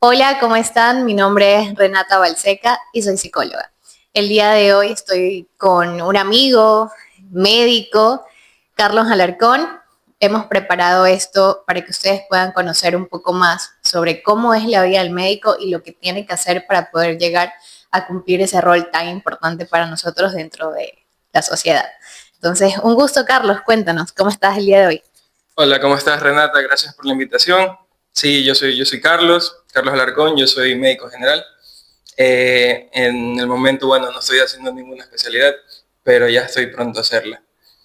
Hola, ¿cómo están? Mi nombre es Renata Balseca y soy psicóloga. El día de hoy estoy con un amigo médico, Carlos Alarcón. Hemos preparado esto para que ustedes puedan conocer un poco más sobre cómo es la vida del médico y lo que tiene que hacer para poder llegar a cumplir ese rol tan importante para nosotros dentro de la sociedad. Entonces, un gusto, Carlos. Cuéntanos, ¿cómo estás el día de hoy? Hola, ¿cómo estás, Renata? Gracias por la invitación. Sí, yo soy Carlos Alarcón, yo soy médico general. En el momento, bueno, no estoy haciendo ninguna especialidad, pero ya estoy pronto a hacerla.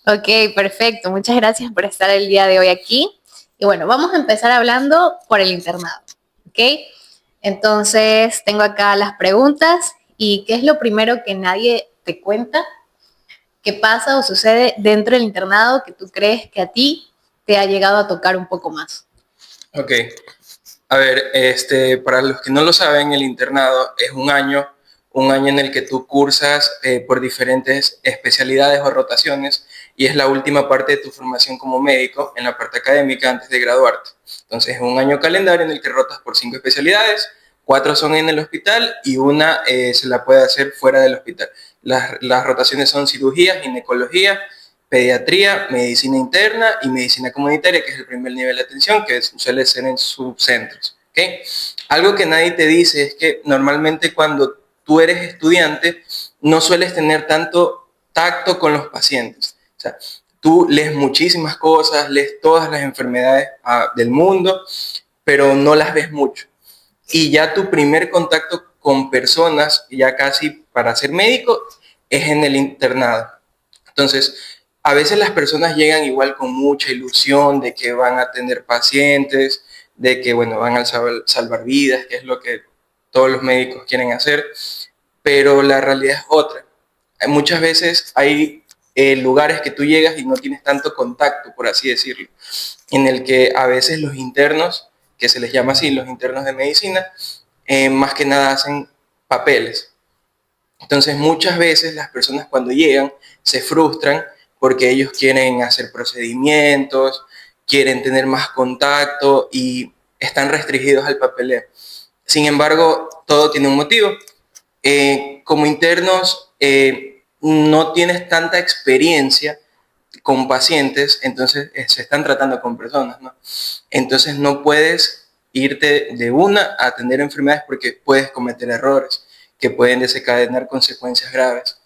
Ok, perfecto. Muchas gracias por estar el día de hoy aquí. Y bueno, vamos a empezar hablando por el internado. Ok, entonces tengo acá las preguntas y qué es lo primero que nadie te cuenta, qué pasa o sucede dentro del internado que tú crees que a ti te ha llegado a tocar un poco más. Ok, a ver, para los que no lo saben, el internado es un año en el que tú cursas por diferentes especialidades o rotaciones y es la última parte de tu formación como médico en la parte académica antes de graduarte. Entonces es un año calendario en el que rotas por 5 especialidades, 4 son en el hospital y una se la puede hacer fuera del hospital. Las rotaciones son cirugía, ginecología, pediatría, medicina interna y medicina comunitaria, que es el primer nivel de atención, que suele ser en subcentros. ¿Okay? Algo que nadie te dice es que normalmente cuando tú eres estudiante no sueles tener tanto tacto con los pacientes. O sea, tú lees muchísimas cosas, lees todas las enfermedades del mundo, pero no las ves mucho. Y ya tu primer contacto con personas, ya casi para ser médico, es en el internado. Entonces, a veces las personas llegan igual con mucha ilusión de que van a atender pacientes, de que, bueno, van a salvar vidas, que es lo que todos los médicos quieren hacer, pero la realidad es otra. Muchas veces hay lugares que tú llegas y no tienes tanto contacto, por así decirlo, en el que a veces los internos, que se les llama así, los internos de medicina, más que nada hacen papeles. Entonces muchas veces las personas cuando llegan se frustran porque ellos quieren hacer procedimientos, quieren tener más contacto y están restringidos al papeleo. Sin embargo, todo tiene un motivo. Como internos no tienes tanta experiencia con pacientes, entonces se están tratando con personas, ¿no? Entonces no puedes irte de una a atender enfermedades porque puedes cometer errores que pueden desencadenar consecuencias graves.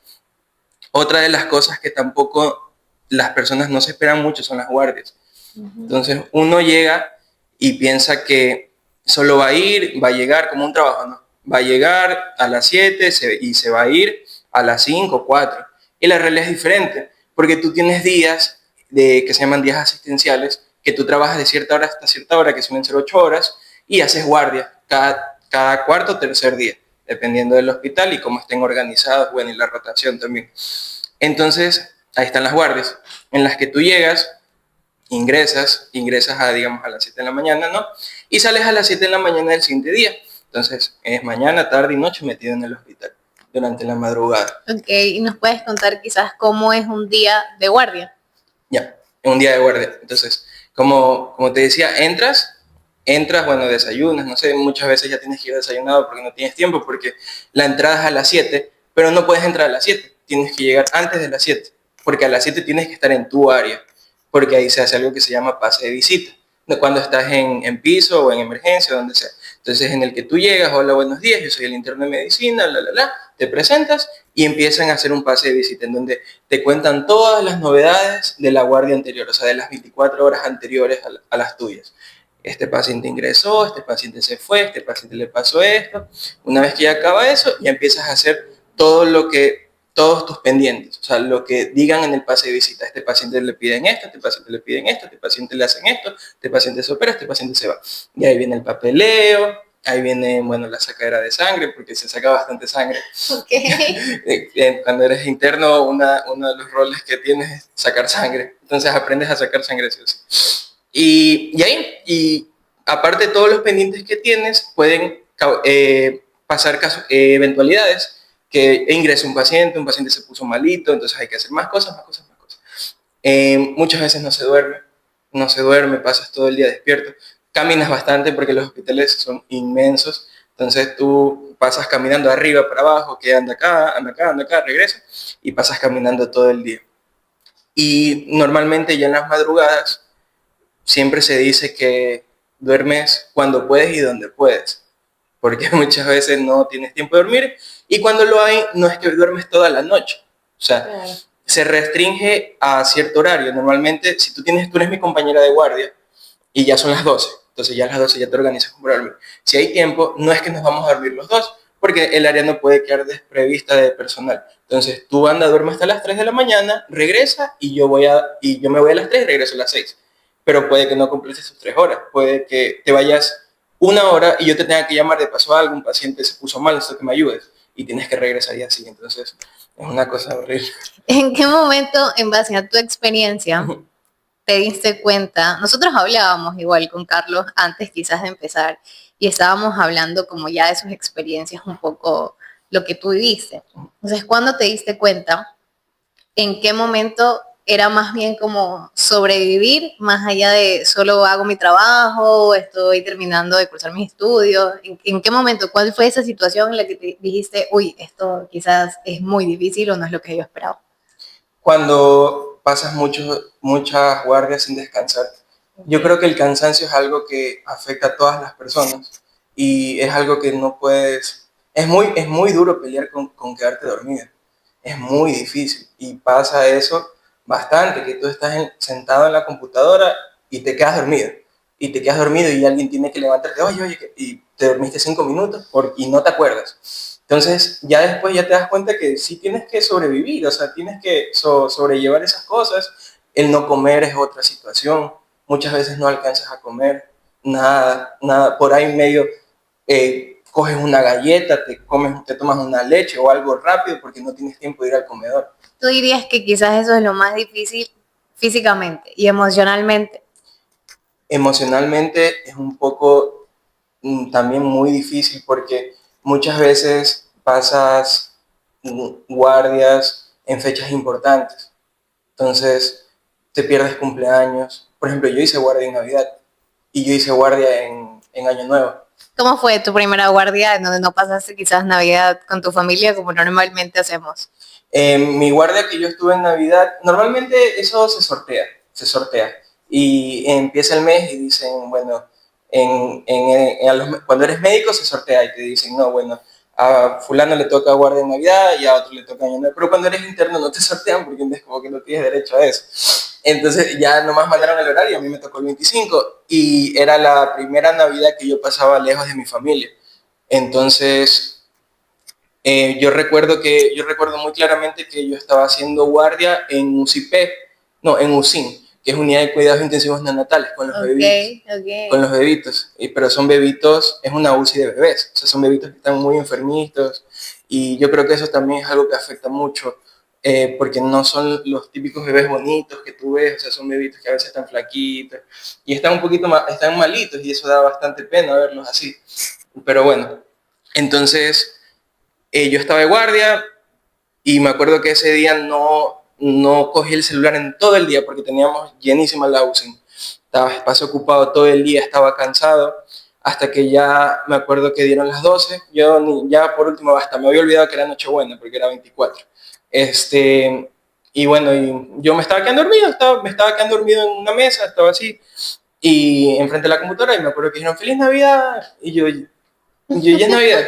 Otra de las cosas que tampoco las personas no se esperan mucho son las guardias. Entonces uno llega y piensa que solo va a ir, va a llegar como un trabajo, ¿no? Va a llegar a las 7 y se va a ir a las 5 4. Y la realidad es diferente, porque tú tienes días que se llaman días asistenciales, que tú trabajas de cierta hora hasta cierta hora, que suelen ser 8 horas, y haces guardia cada cuarto o tercer día, dependiendo del hospital y cómo estén organizados, bueno, y la rotación también. Entonces, ahí están las guardias, en las que tú llegas, ingresas digamos, a las 7 de la mañana, ¿no? Y sales a las 7 de la mañana del siguiente día. Entonces, es mañana, tarde y noche metido en el hospital durante la madrugada. Ok, y nos puedes contar quizás cómo es un día de guardia. Ya, en un día de guardia. Entonces, como te decía, entras, bueno, desayunas, no sé, muchas veces ya tienes que ir desayunado porque no tienes tiempo, porque la entrada es a las 7, pero no puedes entrar a las 7, tienes que llegar antes de las 7, porque a las 7 tienes que estar en tu área, porque ahí se hace algo que se llama pase de visita, de cuando estás en piso o en emergencia, donde sea. Entonces, en el que tú llegas, hola, buenos días, yo soy el interno de medicina, te presentas y empiezan a hacer un pase de visita en donde te cuentan todas las novedades de la guardia anterior, o sea, de las 24 horas anteriores a las tuyas. Este paciente ingresó, este paciente se fue, este paciente le pasó esto. Una vez que ya acaba eso, ya empiezas a hacer todos tus pendientes, o sea, lo que digan en el pase de visita. A este paciente le piden esto, a este paciente le piden esto, a este paciente le hacen esto, a este paciente se opera, a este paciente se va. Y ahí viene el papeleo, ahí viene, bueno, la sacadera de sangre, porque se saca bastante sangre. Ok. Cuando eres interno, uno de los roles que tienes es sacar sangre. Entonces aprendes a sacar sangre, sí o sí. Y aparte de todos los pendientes que tienes, pueden pasar eventualidades, que ingresa un paciente se puso malito, entonces hay que hacer más cosas, más cosas, más cosas. Muchas veces no se duerme, pasas todo el día despierto. caminas bastante porque los hospitales son inmensos, entonces tú pasas caminando arriba para abajo, que anda acá, anda acá, anda acá, regresa, y pasas caminando todo el día. Y normalmente ya en las madrugadas siempre se dice que duermes cuando puedes y donde puedes, porque muchas veces no tienes tiempo de dormir y cuando lo hay no es que duermes toda la noche, o sea, claro, se restringe a cierto horario. Normalmente, si tú eres mi compañera de guardia y ya son las 12, entonces ya a las 12 ya te organizas para dormir. Si hay tiempo, no es que nos vamos a dormir los dos, porque el área no puede quedar desprevista de personal. Entonces tú anda, duerme hasta las 3 de la mañana, regresa y yo me voy a las 3 y regreso a las 6. Pero puede que no completes sus 3 horas, puede que te vayas una hora y yo te tenga que llamar de paso a algún paciente se puso mal, necesito que me ayudes y tienes que regresar y así. Entonces es una cosa horrible. ¿En qué momento, en base a tu experiencia, te diste cuenta? Nosotros hablábamos igual con Carlos antes quizás de empezar y estábamos hablando como ya de sus experiencias, un poco lo que tú viviste. Entonces, ¿cuándo te diste cuenta? ¿En qué momento era más bien como sobrevivir, más allá de solo hago mi trabajo, estoy terminando de cursar mis estudios? ¿En qué momento? ¿Cuál fue esa situación en la que te dijiste, uy, esto quizás es muy difícil o no es lo que yo esperaba? Cuando pasas muchas guardias sin descansar. Yo creo que el cansancio es algo que afecta a todas las personas y es algo que no puedes... Es muy duro pelear con quedarte dormido. Es muy difícil y pasa eso bastante, que tú estás sentado en la computadora y te quedas dormido. Y te quedas dormido y alguien tiene que levantarte, oye, y te dormiste 5 minutos y no te acuerdas. Entonces, ya después ya te das cuenta que sí tienes que sobrevivir, o sea, tienes que sobrellevar esas cosas. El no comer es otra situación. Muchas veces no alcanzas a comer nada. Por ahí medio coges una galleta, te tomas una leche o algo rápido porque no tienes tiempo de ir al comedor. ¿Tú dirías que quizás eso es lo más difícil físicamente y emocionalmente? Emocionalmente es un poco también muy difícil porque muchas veces pasas guardias en fechas importantes. Entonces te pierdes cumpleaños. Por ejemplo, yo hice guardia en Navidad y yo hice guardia en Año Nuevo. ¿Cómo fue tu primera guardia en donde no pasaste quizás Navidad con tu familia como normalmente hacemos? Mi guardia que yo estuve en Navidad, normalmente eso se sortea. Y empieza el mes y dicen, bueno, cuando eres médico se sortea y te dicen, no, bueno, a fulano le toca guardia en Navidad y a otro le toca Año Nuevo. Pero cuando eres interno no te sortean porque es como que no tienes derecho a eso. Entonces ya nomás mandaron el horario, a mí me tocó el 25 y era la primera Navidad que yo pasaba lejos de mi familia. Entonces yo recuerdo muy claramente que yo estaba haciendo guardia en UCIP, no, en UCIN, que es Unidad de Cuidados Intensivos Neonatales, con los bebitos. Con los bebitos, pero son bebitos, es una UCI de bebés, o sea, son bebitos que están muy enfermitos y yo creo que eso también es algo que afecta mucho, porque no son los típicos bebés bonitos que tú ves, o sea, son bebitos que a veces están flaquitos y están un poquito están malitos y eso da bastante pena verlos así, pero bueno, entonces yo estaba de guardia y me acuerdo que ese día no cogí el celular en todo el día porque teníamos llenísima la UCI. Pasé ocupado todo el día, estaba cansado, hasta que ya me acuerdo que dieron las 12. Ya por último, hasta me había olvidado que era Nochebuena porque era 24. Y bueno, y yo me estaba quedando dormido, me estaba quedando dormido en una mesa, estaba así, y enfrente de la computadora, y me acuerdo que dijeron Feliz Navidad, y yo ya es Navidad.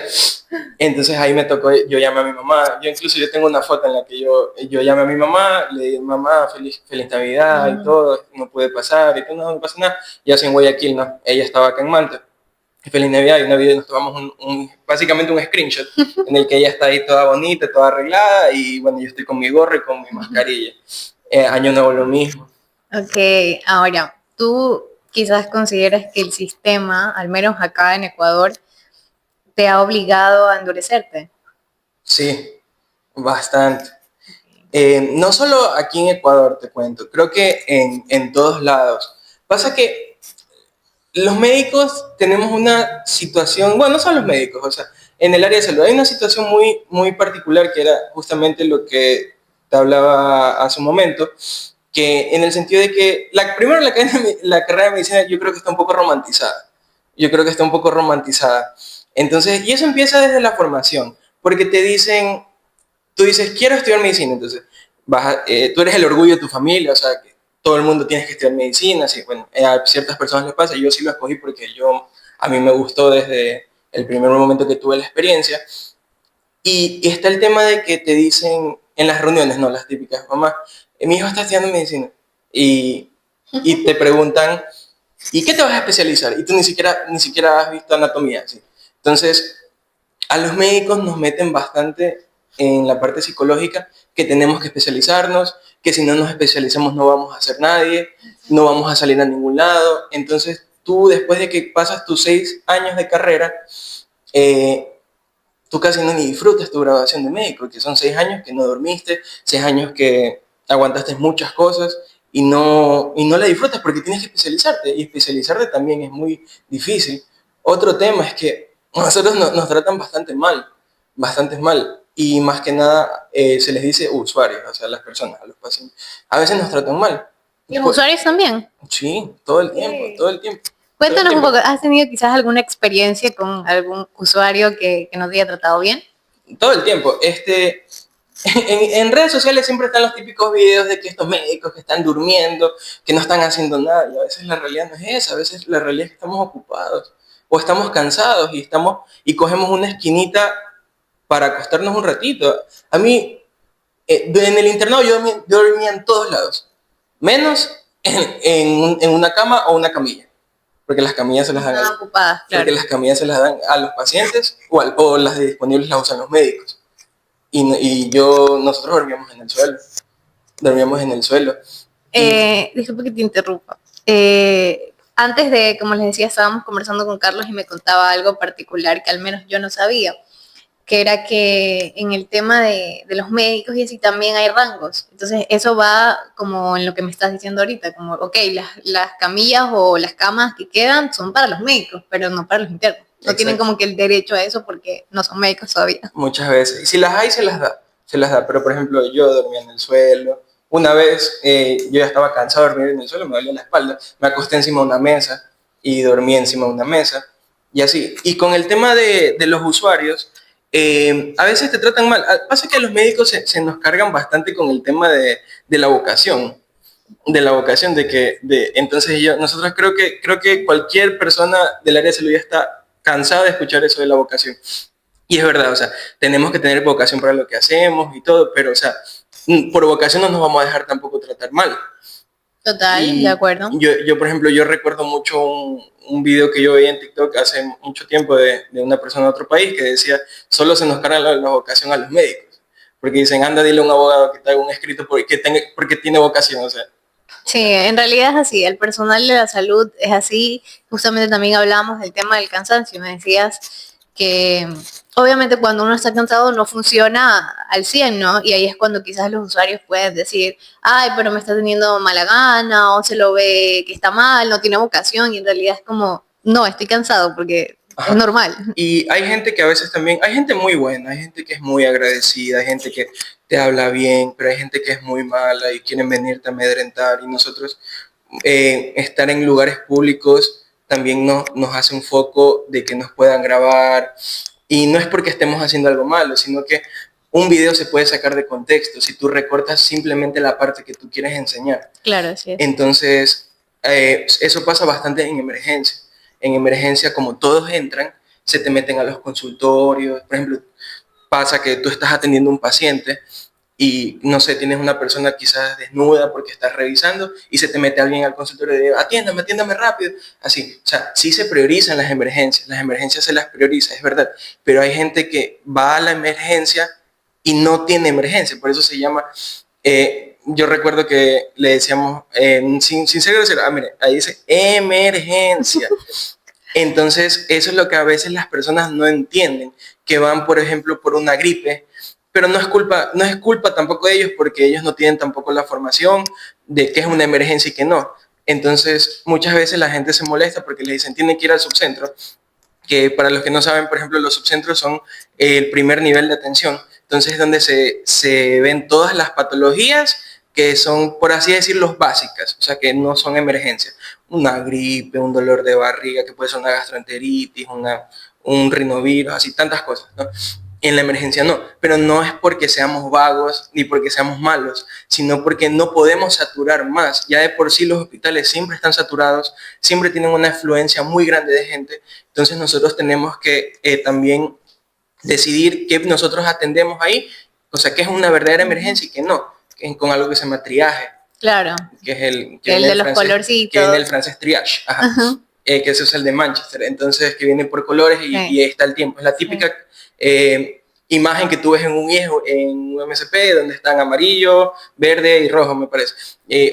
Entonces ahí me tocó, yo llamé a mi mamá, yo tengo una foto en la que yo llamé a mi mamá, le dije, mamá, feliz Navidad y todo, no pude pasar y todo, no pasa nada. Y así en Guayaquil, no, ella estaba acá en Manta. Feliz Navidad, y una video nos tomamos básicamente un screenshot en el que ella está ahí toda bonita, toda arreglada, y bueno, yo estoy con mi gorro y con mi mascarilla. Año Nuevo lo mismo. Ok, ahora, ¿tú quizás consideras que el sistema, al menos acá en Ecuador, te ha obligado a endurecerte? Sí, bastante. No solo aquí en Ecuador, te cuento, creo que en todos lados. Pasa que los médicos tenemos una situación, bueno, no son los médicos, o sea, en el área de salud hay una situación muy particular que era justamente lo que te hablaba hace un momento, que en el sentido de que, primero la carrera de medicina yo creo que está un poco romantizada. Yo creo que está un poco romantizada. Entonces, y eso empieza desde la formación, porque te dicen, tú dices, quiero estudiar medicina, entonces tú eres el orgullo de tu familia, o sea, que todo el mundo tiene que estudiar medicina, así, bueno, a ciertas personas les pasa, yo sí lo escogí porque a mí me gustó desde el primer momento que tuve la experiencia, y está el tema de que te dicen en las reuniones, no las típicas, mamá, mi hijo está estudiando medicina, y te preguntan, ¿y qué te vas a especializar? Y tú ni siquiera has visto anatomía, ¿sí? Entonces, a los médicos nos meten bastante en la parte psicológica, que tenemos que especializarnos, que si no nos especializamos no vamos a ser nadie, no vamos a salir a ningún lado. Entonces, tú después de que pasas tus 6 años de carrera, tú casi no ni disfrutas tu graduación de médico, que son 6 años que no dormiste, 6 años que aguantaste muchas cosas y no la disfrutas porque tienes que especializarte, y especializarte también es muy difícil. Otro tema es que a nosotros nos tratan bastante mal, y más que nada se les dice usuarios, o sea, a las personas, a los pacientes. A veces nos tratan mal. ¿Y los usuarios también? Sí, todo el tiempo, todo el tiempo. Cuéntanos un poco, ¿has tenido quizás alguna experiencia con algún usuario que no te haya tratado bien? Todo el tiempo. En redes sociales siempre están los típicos videos de que estos médicos que están durmiendo, que no están haciendo nada, y a veces la realidad no es esa, a veces la realidad es que estamos ocupados o estamos cansados y cogemos una esquinita para acostarnos un ratito. A mí, en el internado yo dormía en todos lados, menos en una cama o una camilla, porque las camillas se las dan, ocupadas, claro. porque las camillas se las dan a los pacientes o las disponibles las usan los médicos. Nosotros dormíamos en el suelo. Disculpe que te interrumpa. Antes de, como les decía, estábamos conversando con Carlos y me contaba algo particular que al menos yo no sabía, que era que en el tema de los médicos y así también hay rangos. Entonces eso va como en lo que me estás diciendo ahorita, como, ok, las camillas o las camas que quedan son para los médicos, pero no para los internos. No tienen como que el derecho a eso porque no son médicos todavía. Muchas veces. Y si las hay, se las da. Pero, por ejemplo, yo dormía en el suelo. Una vez yo ya estaba cansado de dormir en el suelo, me dolía la espalda. Me acosté encima de una mesa y dormí encima de una mesa. Y así. Y con el tema de los usuarios, a veces te tratan mal. Pasa que a los médicos se nos cargan bastante con el tema de la vocación. Entonces nosotros creo que cualquier persona del área de salud ya está cansada de escuchar eso de la vocación. Y es verdad, o sea, tenemos que tener vocación para lo que hacemos y todo, pero, o sea, por vocación no nos vamos a dejar tampoco tratar mal. Total, de acuerdo. Yo, por ejemplo, yo recuerdo mucho un video que yo veía en TikTok hace mucho tiempo de una persona de otro país que decía, solo se nos carga la vocación a los médicos. Porque dicen, anda, dile a un abogado que te haga un escrito porque tiene vocación, o sea. Sí, en realidad es así, el personal de la salud es así. Justamente también hablamos del tema del cansancio, me decías que obviamente cuando uno está cansado no funciona al 100, ¿no? Y ahí es cuando quizás los usuarios pueden decir, ay, pero me está teniendo mala gana, o se lo ve que está mal, no tiene vocación, y en realidad es como, no, estoy cansado porque es normal. Y hay gente que a veces también, hay gente muy buena, hay gente que es muy agradecida, hay gente que te habla bien, pero hay gente que es muy mala y quieren venirte a amedrentar, y nosotros estar en lugares públicos también nos hace un foco de que nos puedan grabar, y no es porque estemos haciendo algo malo, sino que un video se puede sacar de contexto si tú recortas simplemente la parte que tú quieres enseñar. Claro, sí. Entonces, eso pasa bastante en emergencia. En emergencia, como todos entran, se te meten a los consultorios. Por ejemplo, pasa que tú estás atendiendo a un paciente y, no sé, tienes una persona quizás desnuda porque estás revisando y se te mete alguien al consultorio y dice, atiéndame rápido. Así, o sea, sí se priorizan las emergencias se las prioriza, es verdad, pero hay gente que va a la emergencia y no tiene emergencia, por eso se llama... yo recuerdo que le decíamos, sin ser grosero, mire, ahí dice emergencia. Entonces, eso es lo que a veces las personas no entienden, que van, por ejemplo, por una gripe, pero no es culpa tampoco de ellos, porque ellos no tienen tampoco la formación de qué es una emergencia y qué no. Entonces, muchas veces la gente se molesta porque le dicen, tienen que ir al subcentro, que para los que no saben, por ejemplo, los subcentros son el primer nivel de atención. Entonces, es donde se ven todas las patologías que son, por así decirlo, básicas, o sea, que no son emergencias. Una gripe, un dolor de barriga, que puede ser una gastroenteritis, un rinovirus, así tantas cosas, ¿no? En la emergencia no, pero no es porque seamos vagos ni porque seamos malos, sino porque no podemos saturar más. Ya de por sí los hospitales siempre están saturados, siempre tienen una afluencia muy grande de gente, entonces nosotros tenemos que también decidir qué nosotros atendemos ahí, o sea, qué es una verdadera emergencia y qué no, que es con algo que se llama triaje, Claro, que es el que el viene de del los francés, que viene del colorcitos. francés triage, ajá, Ajá, que ese es el de Manchester, entonces que viene por colores y sí, está el tiempo. Es la sí. típica imagen que tú ves en un IES, en un MSP, donde están amarillo, verde y rojo, me parece,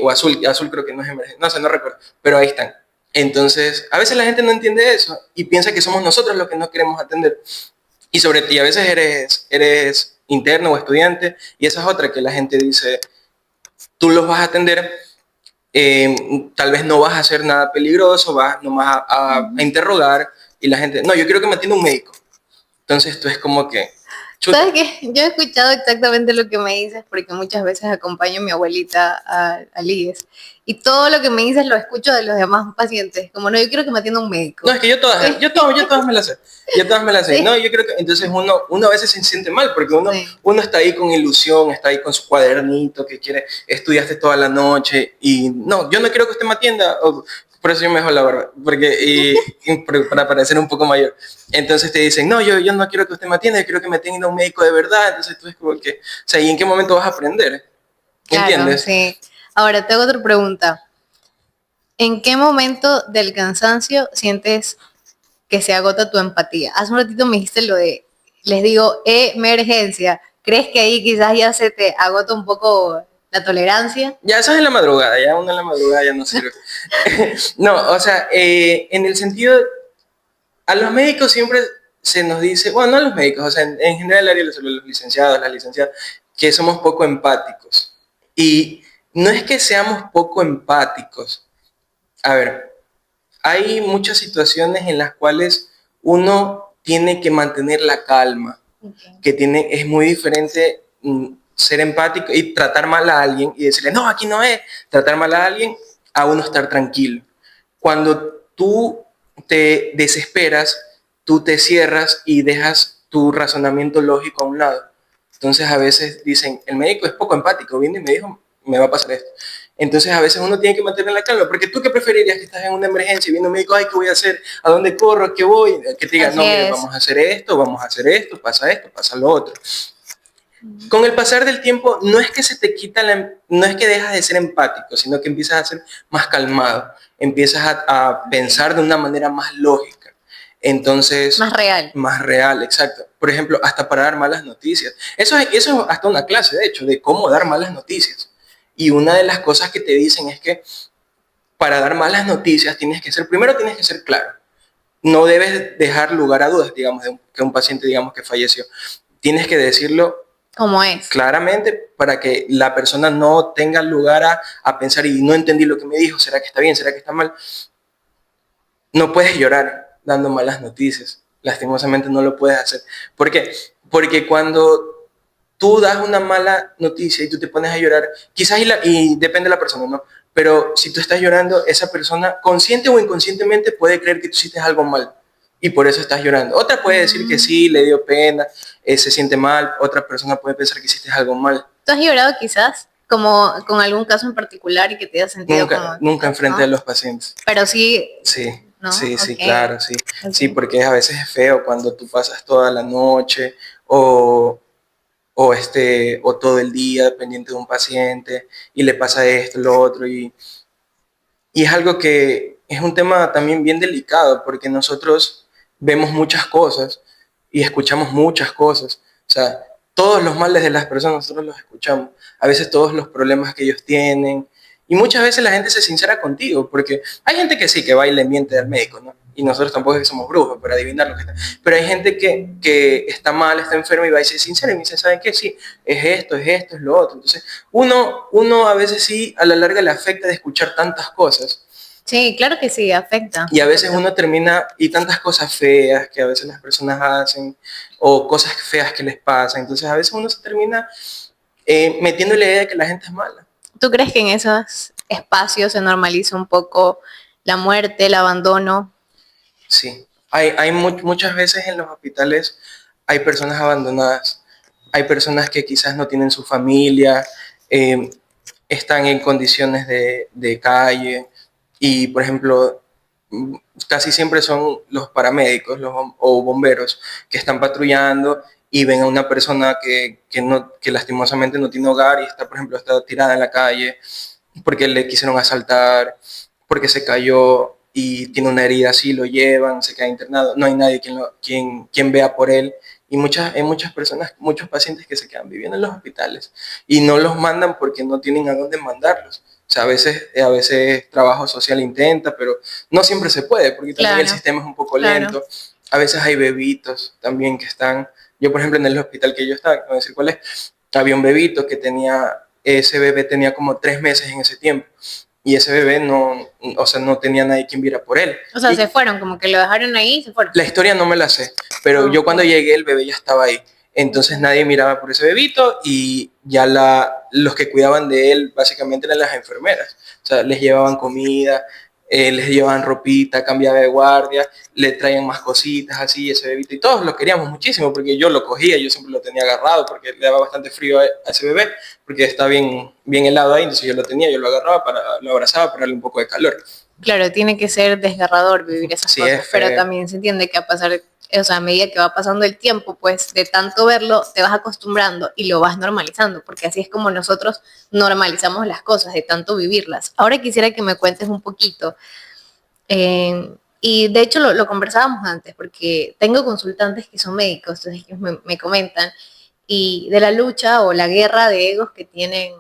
o azul, azul creo que no es emergencia, no sé, no recuerdo, pero ahí están. Entonces, a veces la gente no entiende eso y piensa que somos nosotros los que no queremos atender. Y a veces eres interno o estudiante, y esa es otra que la gente dice, tú los vas a atender, tal vez no vas a hacer nada peligroso, vas nomás a interrogar, y la gente, no, yo quiero que me atienda un médico. Entonces tú es como que, ¿Sabes chuta. qué? Yo he escuchado exactamente lo que me dices porque muchas veces acompaño a mi abuelita al IES y todo lo que me dices lo escucho de los demás pacientes. Como no, yo quiero que me atienda un No, médico. es que yo todas me las sé. Yo todas me las sé. No, Sí, yo creo que entonces uno a veces se siente mal porque uno, sí, uno está ahí con ilusión, está ahí con su cuadernito que quiere, estudiaste toda la noche y no, yo no quiero que usted me atienda. Por eso yo me dejo la barba, porque, para parecer un poco mayor. Entonces te dicen, no, yo no quiero que usted me atienda, yo quiero que me atienda un médico de verdad. Entonces tú es como que, o sea, ¿y en qué momento vas a aprender? claro, ¿Entiendes? sí. Ahora, tengo otra pregunta. ¿En qué momento del cansancio sientes que se agota tu empatía? Hace un ratito me dijiste lo de, les digo, emergencia. ¿Crees que ahí quizás ya se te agota un poco la tolerancia? Ya eso es en la madrugada, ya uno en la madrugada ya no sirve. No, o sea, en el sentido, a los médicos siempre se nos dice, bueno, no a los médicos, o sea, en general el área de los licenciados, las licenciadas, que somos poco empáticos. Y no es que seamos poco empáticos. A ver, hay muchas situaciones en las cuales uno tiene que mantener la calma, Okay. es muy diferente ser empático y tratar mal a alguien y decirle, no, aquí no es, tratar mal a alguien, a uno estar tranquilo. Cuando tú te desesperas, tú te cierras y dejas tu razonamiento lógico a un lado. Entonces a veces dicen, el médico es poco empático, viene y me dijo, me va a pasar esto. Entonces a veces uno tiene que mantener la calma, porque tú qué preferirías que estás en una emergencia y viene un médico, ay, ¿qué voy a hacer? ¿A dónde corro? ¿Qué voy? Que te diga, Así no, mire, es. vamos a hacer esto, pasa lo otro. Con el pasar del tiempo, no es que se te quita, no es que dejas de ser empático, sino que empiezas a ser más calmado, empiezas a pensar de una manera más lógica. Entonces, Más real. más real, exacto. Por ejemplo, hasta para dar malas noticias. Eso es hasta una clase, de hecho, de cómo dar malas noticias. Y una de las cosas que te dicen es que para dar malas noticias primero tienes que ser claro. No debes dejar lugar a dudas, digamos, que un paciente, digamos, que falleció. Tienes que decirlo Como es. claramente para que la persona no tenga lugar a pensar y no entendí lo que me dijo, ¿será que está bien? ¿Será que está mal? No puedes llorar dando malas noticias, lastimosamente no lo puedes hacer. ¿Por qué? Porque cuando tú das una mala noticia y tú te pones a llorar, quizás y depende de la persona, ¿no? Pero si tú estás llorando, esa persona consciente o inconscientemente puede creer que tú hiciste algo mal y por eso estás llorando. Otra puede decir que sí, le dio pena, se siente mal, otra persona puede pensar que hiciste algo mal. ¿Tú has llorado quizás como con algún caso en particular y que te hayas sentido Nunca, como, nunca enfrente de ¿no? los pacientes. Pero sí, Sí, ¿no? sí, sí, Ok, claro, sí. Sí, ok. porque a veces es feo cuando tú pasas toda la noche o, o todo el día pendiente de un paciente y le pasa esto, lo otro. Y es algo que es un tema también bien delicado porque nosotros vemos muchas cosas y escuchamos muchas cosas. O sea, todos los males de las personas nosotros los escuchamos. A veces todos los problemas que ellos tienen. Y muchas veces la gente se sincera contigo porque hay gente que sí, que va y le miente al médico, ¿no? Y nosotros tampoco es que somos brujos para adivinar lo que está. Pero hay gente que está mal, está enferma y va y se sincera y me dice, ¿saben qué? Sí, es esto, es lo otro. Entonces, uno a veces sí, a la larga le afecta de escuchar tantas cosas Sí, claro que sí, afecta, y a veces afecta. uno termina, y tantas cosas feas que a veces las personas hacen, o cosas feas que les pasan, entonces a veces uno se termina metiendo la idea de que la gente es mala. ¿Tú crees que en esos espacios se normaliza un poco la muerte, el abandono? Sí, muchas veces en los hospitales hay personas abandonadas, hay personas que quizás no tienen su familia, eh, están en condiciones de calle y, por ejemplo, casi siempre son los paramédicos o bomberos que están patrullando y ven a una persona que lastimosamente no tiene hogar y está, por ejemplo, está tirada en la calle porque le quisieron asaltar, porque se cayó y tiene una herida así, lo llevan, se queda internado, no hay nadie quien vea por él. Y hay muchas personas, muchos pacientes que se quedan viviendo en los hospitales y no los mandan porque no tienen a dónde mandarlos. O sea, a veces trabajo social intenta, pero no siempre se puede porque también el Claro, sistema es un poco claro. lento. A veces hay bebitos también que están, yo por ejemplo en el hospital que yo estaba, no voy a decir cuál es, había un bebito que ese bebé tenía como 3 meses en ese tiempo y ese bebé no, o sea, no tenía nadie quien viera por él. O sea, Y se fueron, como que lo dejaron ahí y se fueron. la historia no me la sé, pero yo cuando Ok, llegué el bebé ya estaba ahí. Entonces ok. nadie miraba por ese bebito y ya los que cuidaban de él básicamente eran las enfermeras. O sea, les llevaban comida, les llevaban ropita, cambiaba de guardia, le traían más cositas así, ese bebito. Y todos lo queríamos muchísimo porque yo lo cogía, yo siempre lo tenía agarrado porque le daba bastante frío a ese bebé, porque está bien, bien helado ahí, entonces yo lo tenía, yo lo agarraba, lo abrazaba para darle un poco de calor. Claro, tiene que ser desgarrador vivir esas Sí, es cosas, pero feo. también se entiende que a pasar, o sea, a medida que va pasando el tiempo, pues de tanto verlo, te vas acostumbrando y lo vas normalizando, porque así es como nosotros normalizamos las cosas, de tanto vivirlas. Ahora quisiera que me cuentes un poquito, y de hecho lo conversábamos antes, porque tengo consultantes que son médicos, entonces ellos me comentan, y de la lucha o la guerra de egos que tienen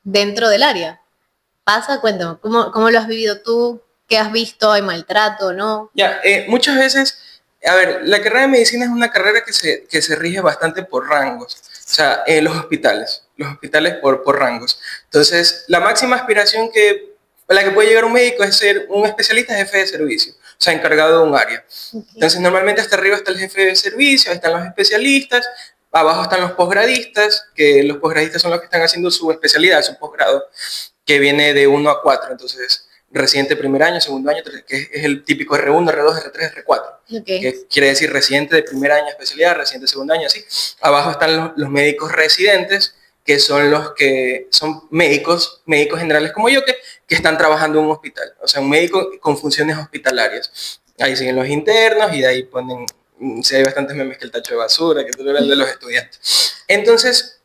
dentro del área. ¿Pasa? Cuéntame, ¿cómo lo has vivido tú? ¿Qué has visto? ¿Hay maltrato? ¿No? Ya, muchas veces, a ver, la carrera de medicina es una carrera que se rige bastante por rangos, o sea, los hospitales por rangos. Entonces, la máxima aspiración a la que puede llegar un médico es ser un especialista jefe de servicio, o sea, encargado de un área. Okay. Entonces, normalmente hasta arriba está el jefe de servicio, ahí están los especialistas, abajo están los posgradistas, que los posgradistas son los que están haciendo su especialidad, su posgrado, que viene de 1 a 4. Entonces, residente primer año, segundo año, que es el típico R1, R2, R3, R4, Okay. que quiere decir residente de primer año especialidad, residente de segundo año, así. Abajo están los médicos residentes, que son los que son médicos generales como yo, que están trabajando en un hospital, o sea, un médico con funciones hospitalarias. Ahí siguen los internos y de ahí ponen, si hay bastantes memes que el tacho de basura, que todo el de los estudiantes. Entonces,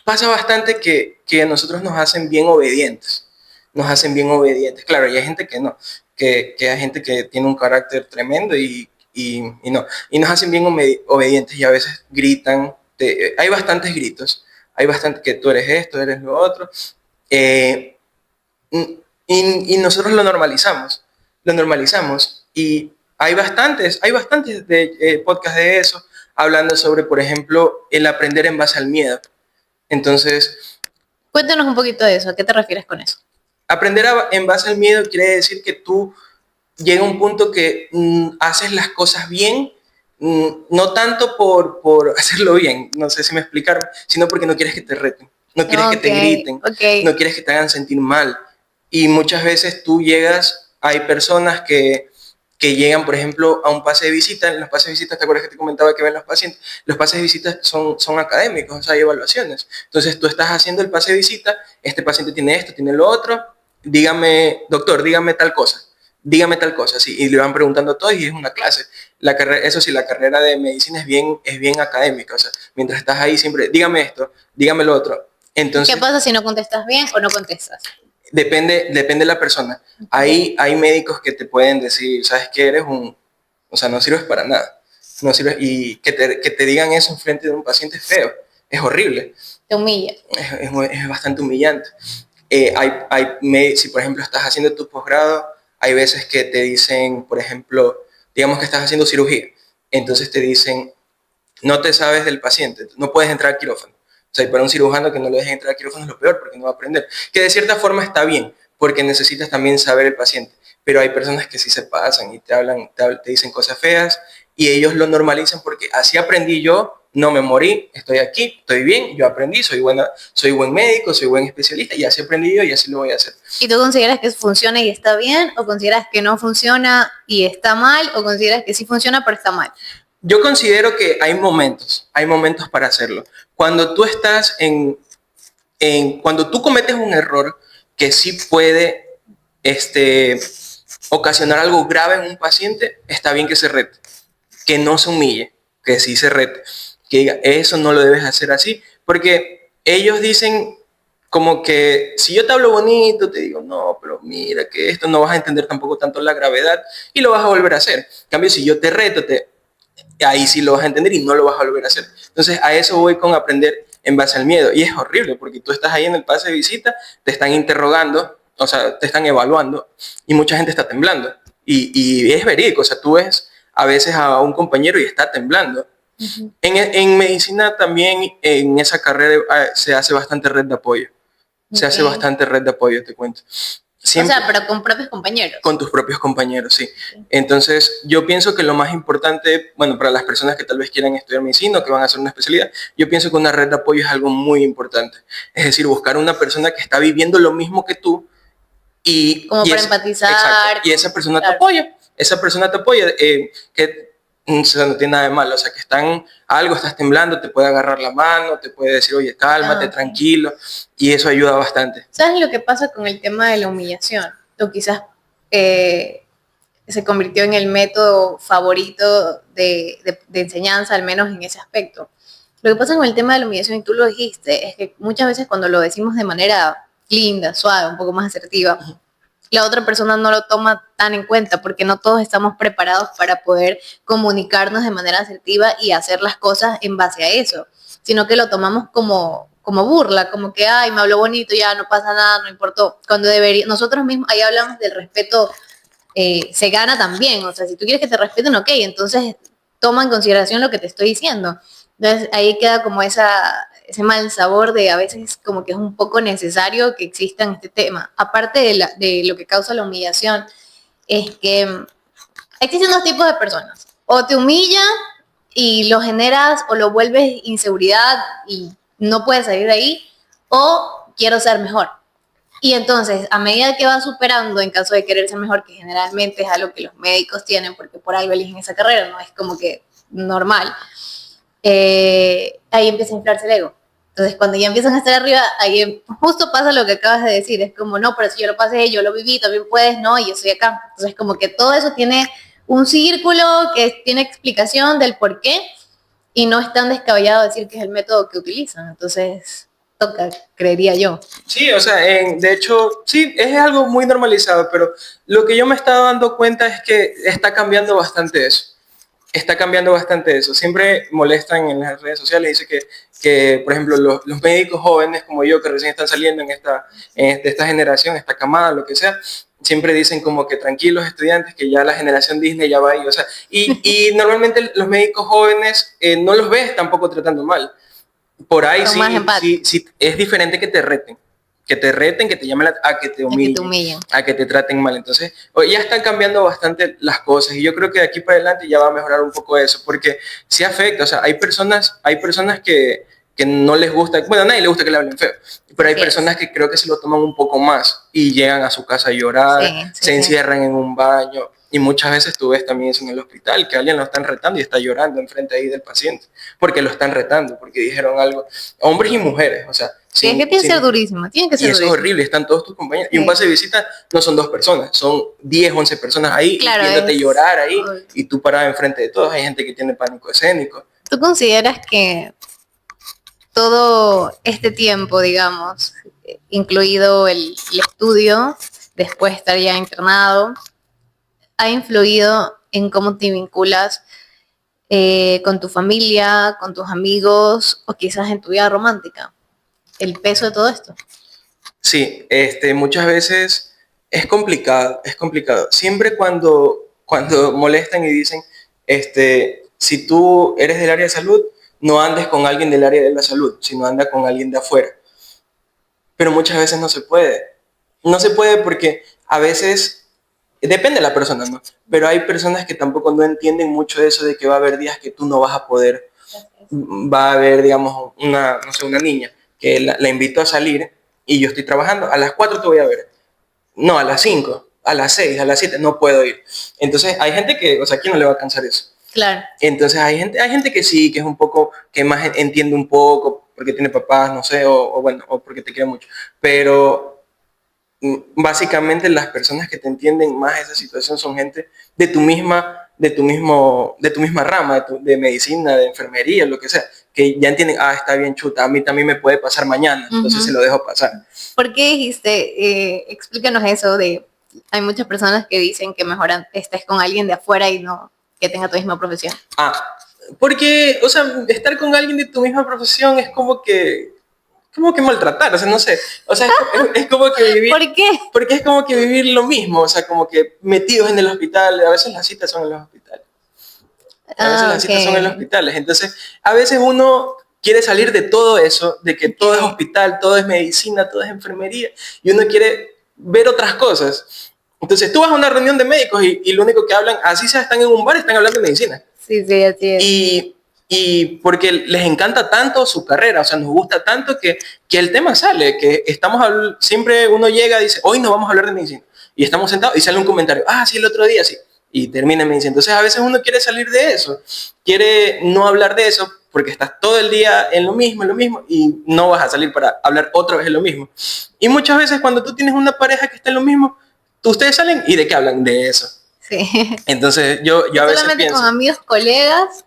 pasa bastante que a nosotros nos hacen bien obedientes. Nos hacen bien obedientes. Claro, y hay gente que no, que hay gente que tiene un carácter tremendo y no. Y nos hacen bien obedientes y a veces gritan. Hay bastantes gritos. Hay bastante que tú eres esto, eres lo otro. Eh, y nosotros lo normalizamos. Lo normalizamos. Y hay bastantes podcasts de eso, hablando sobre, por ejemplo, el aprender en base al miedo. Entonces, Cuéntanos un poquito de eso. ¿A qué te refieres con eso? en base al miedo quiere decir que tú llega un punto que haces las cosas bien, no tanto por hacerlo bien, no sé si me explicaron, sino porque no quieres que te reten, no quieres que Ok, te griten, ok. no quieres que te hagan sentir mal. Y muchas veces tú llegas, hay personas que llegan, por ejemplo, a un pase de visita. En los pases de visita, ¿te acuerdas que te comentaba que ven los pacientes? Los pases de visita son académicos, o sea, hay evaluaciones. Entonces tú estás haciendo el pase de visita, este paciente tiene esto, tiene lo otro, dígame, doctor, dígame tal cosa, sí, y le van preguntando todo y es una clase. Eso sí, la carrera de medicina es bien académica, o sea, mientras estás ahí siempre, dígame esto, dígame lo otro. ¿Y qué Entonces, pasa si no contestas bien o no contestas? depende de la persona. Hay médicos que te pueden decir, sabes que o sea, no sirves para nada, no sirves, y que te digan eso en frente de un paciente es feo, es horrible, Te humilla. es bastante humillante. Si por ejemplo estás haciendo tu posgrado, hay veces que te dicen, por ejemplo, digamos que estás haciendo cirugía, entonces te dicen, no te sabes del paciente, no puedes entrar al quirófano. O sea, y para un cirujano que no lo dejen entrar al quirófano es lo peor porque no va a aprender. Que de cierta forma está bien, porque necesitas también saber el paciente. Pero hay personas que sí se pasan y te dicen cosas feas y ellos lo normalizan porque así aprendí yo, no me morí, estoy aquí, estoy bien, yo aprendí, soy buen médico, soy buen especialista, y así aprendí yo y así lo voy a hacer. ¿Y tú consideras que funciona y está bien? ¿O consideras que no funciona y está mal? ¿O consideras que sí funciona pero está mal? Yo considero que hay momentos para hacerlo. Cuando tú estás cuando tú cometes un error que sí puede ocasionar algo grave en un paciente, está bien que se rete, que no se humille, que sí se rete, que diga, eso no lo debes hacer así, porque ellos dicen como que si yo te hablo bonito, te digo, no, pero mira que esto no vas a entender tampoco tanto la gravedad y lo vas a volver a hacer. En cambio, si yo te reto, ahí sí lo vas a entender y no lo vas a volver a hacer. Entonces, a eso voy con aprender en base al miedo. Y es horrible porque tú estás ahí en el pase de visita, te están interrogando, o sea, te están evaluando y mucha gente está temblando. Y es verídico, o sea, tú ves a veces a un compañero y está temblando. Uh-huh. En medicina también, en esa carrera, se hace bastante red de apoyo. Okay. Se hace bastante red de apoyo, te cuento. Siempre, o sea, pero con propios compañeros. Con tus propios compañeros, sí. Entonces, yo pienso que lo más importante, bueno, para las personas que tal vez quieran estudiar medicina o que van a hacer una especialidad, yo pienso que una red de apoyo es algo muy importante. Es decir, buscar una persona que está viviendo lo mismo que tú como para empatizar. Exacto, y esa persona te apoya. Esa persona te apoya, que no tiene nada de malo, o sea, que estás temblando, te puede agarrar la mano, te puede decir, oye, cálmate, tranquilo, y eso ayuda bastante. ¿Sabes lo que pasa con el tema de la humillación? O quizás se convirtió en el método favorito de enseñanza, al menos en ese aspecto. Lo que pasa con el tema de la humillación, y tú lo dijiste, es que muchas veces cuando lo decimos de manera linda, suave, un poco más asertiva, la otra persona no lo toma tan en cuenta porque no todos estamos preparados para poder comunicarnos de manera asertiva y hacer las cosas en base a eso, sino que lo tomamos como burla, como que, ay, me habló bonito, ya no pasa nada, no importó. Cuando nosotros mismos, ahí hablamos del respeto, se gana también, o sea, si tú quieres que te respeten, ok, entonces toma en consideración lo que te estoy diciendo. Entonces ahí queda como ese mal sabor de a veces como que es un poco necesario que exista en este tema. Aparte de lo que causa la humillación, es que existen dos tipos de personas. O te humillan y lo generas o lo vuelves inseguridad y no puedes salir de ahí, o quiero ser mejor. Y entonces, a medida que vas superando, en caso de querer ser mejor, que generalmente es algo que los médicos tienen porque por algo eligen esa carrera, no es como que normal, ahí empieza a inflarse el ego. Entonces, cuando ya empiezan a estar arriba, ahí justo pasa lo que acabas de decir. Es como, no, pero si yo lo pasé, yo lo viví, también puedes, no, y yo estoy acá. Entonces, como que todo eso tiene un círculo que tiene explicación del por qué y no es tan descabellado decir que es el método que utilizan. Entonces, toca, creería yo. Sí, o sea, de hecho, sí, es algo muy normalizado, pero lo que yo me he estado dando cuenta es que está cambiando bastante eso. Está cambiando bastante eso. Siempre molestan en las redes sociales, dice que por ejemplo, los médicos jóvenes como yo, que recién están saliendo en esta generación, esta camada, lo que sea, siempre dicen como que tranquilos estudiantes, que ya la generación Disney ya va ahí, o sea, y normalmente los médicos jóvenes no los ves tampoco tratando mal. Por ahí sí, es diferente que te reten, que te llamen a que te humillen, a que te traten mal. Entonces, ya están cambiando bastante las cosas y yo creo que de aquí para adelante ya va a mejorar un poco eso, porque sí afecta, o sea, hay personas que no les gusta, bueno, a nadie le gusta que le hablen feo, pero hay personas que creo que se lo toman un poco más y llegan a su casa a llorar, se encierran en un baño. Y muchas veces tú ves también eso en el hospital, que alguien lo están retando y está llorando enfrente ahí del paciente, porque lo están retando, porque dijeron algo, hombres y mujeres, o sea. Sí, es que tiene que ser durísimo, tiene que ser durísimo. Y eso es horrible, están todos tus compañeros. Sí. Y un pase de visita no son 2 personas, son 10, 11 personas ahí, claro, viéndote llorar ahí, y tú parada enfrente de todos. Hay gente que tiene pánico escénico. ¿Tú consideras que todo este tiempo, digamos, incluido el estudio, después de estar ya internado, ha influido en cómo te vinculas con tu familia, con tus amigos o quizás en tu vida romántica? El peso de todo esto. Sí, muchas veces es complicado. Siempre cuando molestan y dicen, si tú eres del área de salud, no andes con alguien del área de la salud, sino anda con alguien de afuera. Pero muchas veces no se puede. No se puede porque a veces, depende de la persona, ¿no? Pero hay personas que tampoco no entienden mucho eso de que va a haber días que tú no vas a poder Va a haber, digamos, una, no sé, una niña que la invito a salir y yo estoy trabajando, a las 4 te voy a ver. No, a las 5, a las 6, a las 7 no puedo ir. Entonces hay gente que, o sea, ¿quién no le va a cansar eso? Claro. Entonces hay gente que sí, que es un poco, que más entiende un poco, porque tiene papás, no sé, o bueno, o porque te quiere mucho. Pero básicamente las personas que te entienden más esa situación son gente de tu misma, de tu misma rama, de medicina, de enfermería, lo que sea, que ya entienden, ah, está bien chuta, a mí también me puede pasar mañana, entonces se lo dejo pasar. ¿Por qué dijiste, explícanos eso de, hay muchas personas que dicen que mejor estés con alguien de afuera y no que tenga tu misma profesión? Porque, o sea, estar con alguien de tu misma profesión es como que maltratar, o sea, no sé, o sea, es como que vivir... ¿Por qué? Porque es como que vivir lo mismo, o sea, como que metidos en el hospital, a veces las citas son en los hospitales, a veces las citas son en los hospitales, entonces a veces uno quiere salir de todo eso, de que todo es hospital, todo es medicina, todo es enfermería, y uno quiere ver otras cosas. Entonces tú vas a una reunión de médicos y lo único que hablan, así sea, están en un bar, están hablando de medicina. Sí, así es. Y porque les encanta tanto su carrera, o sea, nos gusta tanto que el tema sale, que siempre uno llega y dice, hoy no vamos a hablar de medicina. Y estamos sentados y sale un comentario, ah, sí, el otro día, sí. Y termina en medicina. Entonces a veces uno quiere salir de eso, quiere no hablar de eso porque estás todo el día en lo mismo, y no vas a salir para hablar otra vez en lo mismo. Y muchas veces cuando tú tienes una pareja que está en lo mismo, ustedes salen y ¿de qué hablan? De eso. Sí. Entonces yo a veces solamente pienso... con amigos, colegas,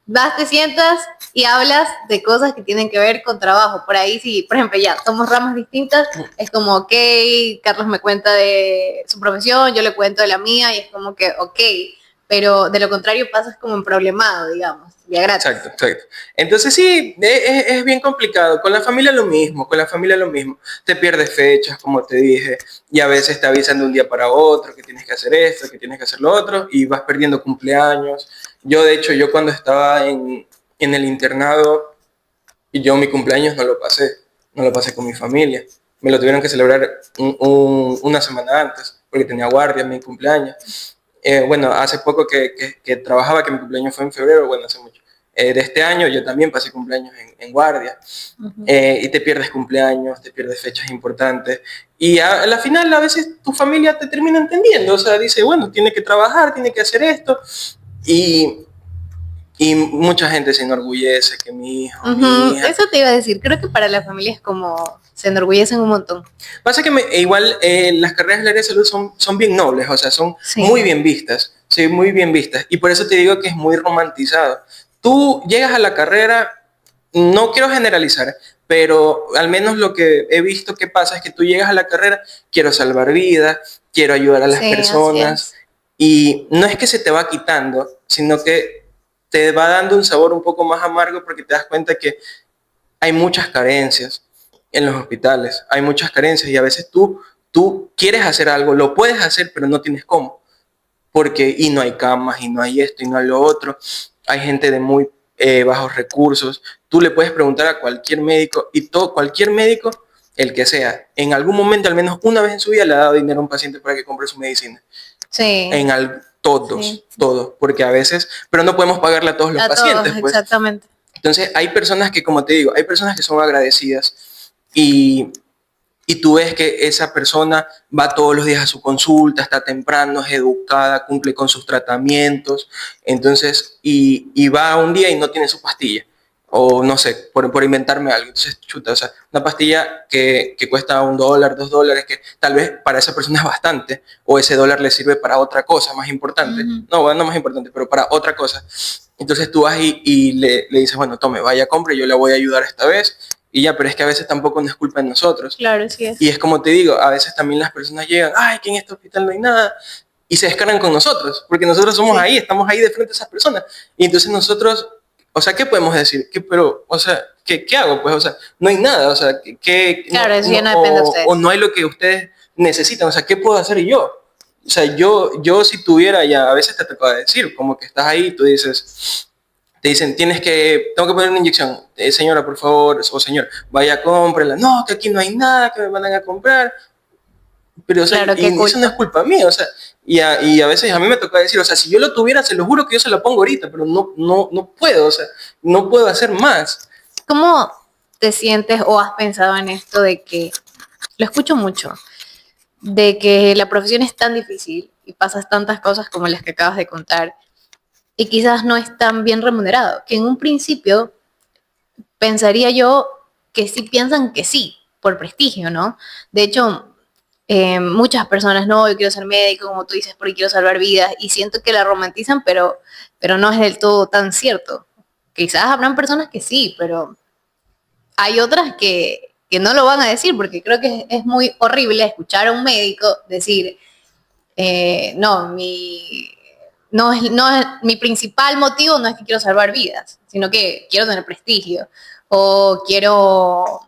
vas, te sientas y hablas de cosas que tienen que ver con trabajo. Por ahí, sí, por ejemplo, ya somos ramas distintas, es como, ok, Carlos me cuenta de su profesión, yo le cuento de la mía, y es como que, ok, pero de lo contrario pasas como en problemado, digamos, ya gratis. Exacto. Entonces sí, es bien complicado. Con la familia lo mismo, Te pierdes fechas, como te dije, y a veces te avisan de un día para otro que tienes que hacer esto, que tienes que hacer lo otro, y vas perdiendo cumpleaños. De hecho, yo cuando estaba en el internado, y yo mi cumpleaños no lo pasé con mi familia. Me lo tuvieron que celebrar una semana antes, porque tenía guardia en mi cumpleaños. Bueno, hace poco que trabajaba, que mi cumpleaños fue en febrero, bueno, hace mucho. De este año yo también pasé cumpleaños en guardia. Y te pierdes cumpleaños, te pierdes fechas importantes. Y a la final a veces tu familia te termina entendiendo, o sea, dice, bueno, tiene que trabajar, tiene que hacer esto. Y mucha gente se enorgullece que mi hijo, mi hija. Eso te iba a decir, creo que para la familia es como, se enorgullecen un montón. Pasa que igual las carreras del área de salud son bien nobles, o sea, son muy bien vistas, sí, muy bien vistas. Y por eso te digo que es muy romantizado. Tú llegas a la carrera, no quiero generalizar, pero al menos lo que he visto que pasa es que tú llegas a la carrera, quiero salvar vidas, quiero ayudar a las personas, y no es que se te va quitando, sino que te va dando un sabor un poco más amargo porque te das cuenta que hay muchas carencias en los hospitales, hay muchas carencias y a veces tú quieres hacer algo, lo puedes hacer, pero no tienes cómo, porque y no hay camas, y no hay esto, y no hay lo otro, hay gente de muy bajos recursos, tú le puedes preguntar a cualquier médico y cualquier médico, el que sea, en algún momento, al menos una vez en su vida, le ha dado dinero a un paciente para que compre su medicina. Sí. Todos, porque a veces, pero no podemos pagarle a todos los pacientes. Pues. Exactamente. Entonces hay personas que, como te digo, hay personas que son agradecidas y tú ves que esa persona va todos los días a su consulta, está temprano, es educada, cumple con sus tratamientos, entonces, y va un día y no tiene su pastilla, o no sé, por inventarme algo, entonces, chuta, o sea, una pastilla que cuesta $1, $2, que tal vez para esa persona es bastante, o ese dólar le sirve para otra cosa más importante, no más importante, pero para otra cosa. Entonces tú vas y le dices, bueno, tome, vaya, compre, yo le voy a ayudar esta vez, y ya, pero es que a veces tampoco no es culpa de nosotros. Claro, sí es. Y es como te digo, a veces también las personas llegan, ay, que en este hospital no hay nada, y se descargan con nosotros, porque nosotros somos ahí, estamos ahí de frente a esas personas. Y entonces nosotros, o sea, ¿qué podemos decir? ¿Qué hago? Pues, o sea, no hay nada, o sea, claro, eso ya no depende de ustedes. O no hay lo que ustedes necesitan, o sea, ¿qué puedo hacer yo? O sea, yo si tuviera ya, a veces te toca decir, como que estás ahí, tú dices, te dicen, tengo que poner una inyección. Señora, por favor, o señor, vaya, cómprela. No, que aquí no hay nada, que me mandan a comprar. Pero, o sea, Claro, qué y eso no es culpa. culpa mía, o sea, y a veces a mí me toca decir, o sea, si yo lo tuviera, se lo juro que yo se lo pongo ahorita, pero no puedo, o sea, no puedo hacer más. ¿Cómo te sientes o has pensado en esto de que, lo escucho mucho, de que la profesión es tan difícil y pasas tantas cosas como las que acabas de contar y quizás no es tan bien remunerado, que en un principio pensaría yo que sí piensan que sí, por prestigio, ¿no? De hecho, muchas personas, no, yo quiero ser médico, como tú dices, porque quiero salvar vidas, y siento que la romantizan, pero no es del todo tan cierto. Quizás habrán personas que sí, pero hay otras que no lo van a decir, porque creo que es muy horrible escuchar a un médico decir, no, mi principal motivo no es que quiero salvar vidas, sino que quiero tener prestigio o quiero,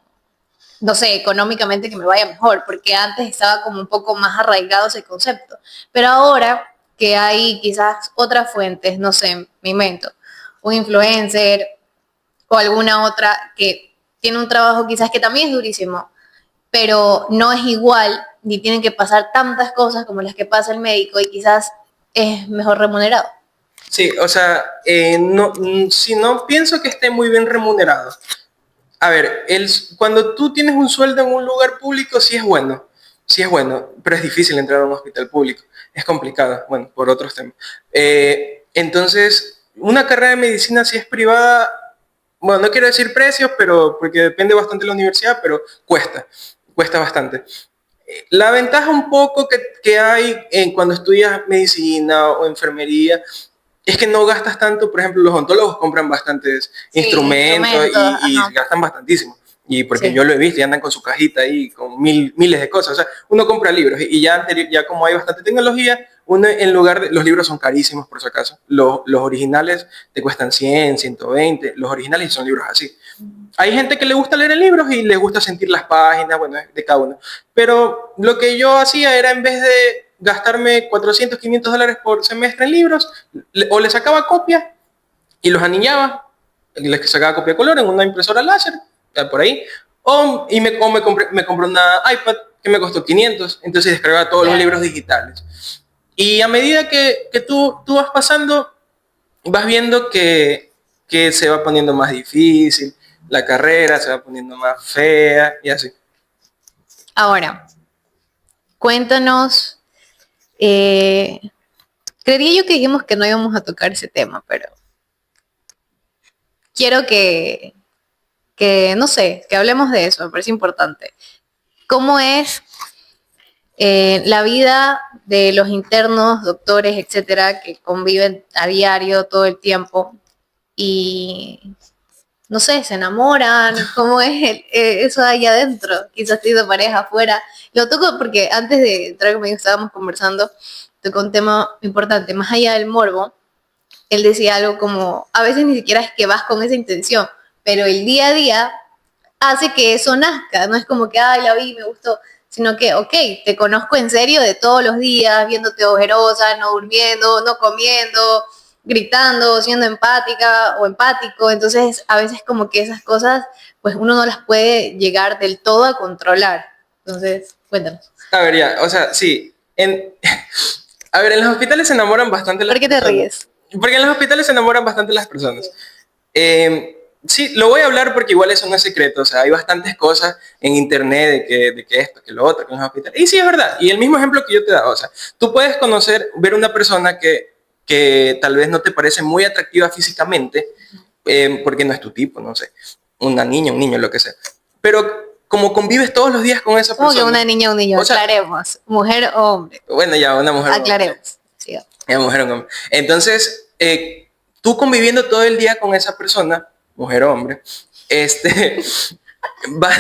no sé, económicamente que me vaya mejor, porque antes estaba como un poco más arraigado ese concepto. Pero ahora que hay quizás otras fuentes, no sé, me invento, un influencer o alguna otra que tiene un trabajo quizás que también es durísimo, pero no es igual, ni tienen que pasar tantas cosas como las que pasa el médico y quizás es mejor remunerado. Sí, o sea, no, si no pienso que esté muy bien remunerado. A ver, cuando tú tienes un sueldo en un lugar público, sí es bueno, pero es difícil entrar a un hospital público, es complicado, bueno, por otros temas. Entonces, una carrera de medicina si es privada, bueno, no quiero decir precios, pero porque depende bastante de la universidad, pero cuesta bastante. La ventaja un poco que hay en cuando estudias medicina o enfermería es que no gastas tanto, por ejemplo, los odontólogos compran bastantes Sí, instrumentos instrumentos, y ajá. gastan bastantísimo. Y porque yo Sí. lo he visto y andan con su cajita ahí con miles de cosas. O sea, uno compra libros y ya como hay bastante tecnología, uno en lugar de, los libros son carísimos por si acaso. Los originales te cuestan 100, 120, los originales son libros así. Hay gente que le gusta leer en libros y le gusta sentir las páginas, bueno, de cada uno. Pero lo que yo hacía era en vez de gastarme 400, 500 dólares por semestre en libros, o le sacaba copia y los anillaba, les sacaba copia de color en una impresora láser, por ahí, me compré una iPad que me costó 500, entonces descargaba todos los libros digitales. Y a medida que tú vas pasando, vas viendo que se va poniendo más difícil, la carrera se va poniendo más fea y así. Ahora, cuéntanos, eh, creería yo que dijimos que no íbamos a tocar ese tema, pero quiero no sé, que hablemos de eso, me parece importante. ¿Cómo es la vida de los internos, doctores, etcétera, que conviven a diario todo el tiempo y no sé, se enamoran? ¿Cómo es eso ahí adentro? Quizás tiene pareja afuera. Lo toco porque antes de entrar conmigo estábamos conversando, tocó un tema importante, más allá del morbo. Él decía algo como, a veces ni siquiera es que vas con esa intención, pero el día a día hace que eso nazca, no es como que, ay, la vi, me gustó, sino que, ok, te conozco en serio de todos los días, viéndote ojerosa, no durmiendo, no comiendo, gritando, siendo empática o empático, entonces a veces como que esas cosas, pues uno no las puede llegar del todo a controlar. Entonces, cuéntanos. A ver, ya, o sea, sí. A ver, en los hospitales se enamoran bastante las ¿Por qué te personas. ríes? Porque en los hospitales se enamoran bastante las personas. Sí, lo voy a hablar porque igual eso no es secreto. O sea, hay bastantes cosas en internet de que esto, que lo otro, que en los hospitales. Y sí, es verdad. Y el mismo ejemplo que yo te he dado. O sea, tú puedes ver una persona que tal vez no te parece muy atractiva físicamente, porque no es tu tipo, no sé. Una niña, un niño, lo que sea. Pero como convives todos los días con esa Como que persona, una niña o un niño, o sea, aclaremos, mujer o hombre, bueno, ya una mujer o un hombre, aclaremos. Sí. ya mujer o un hombre. Entonces, tú conviviendo todo el día con esa persona, mujer o hombre, este, vas,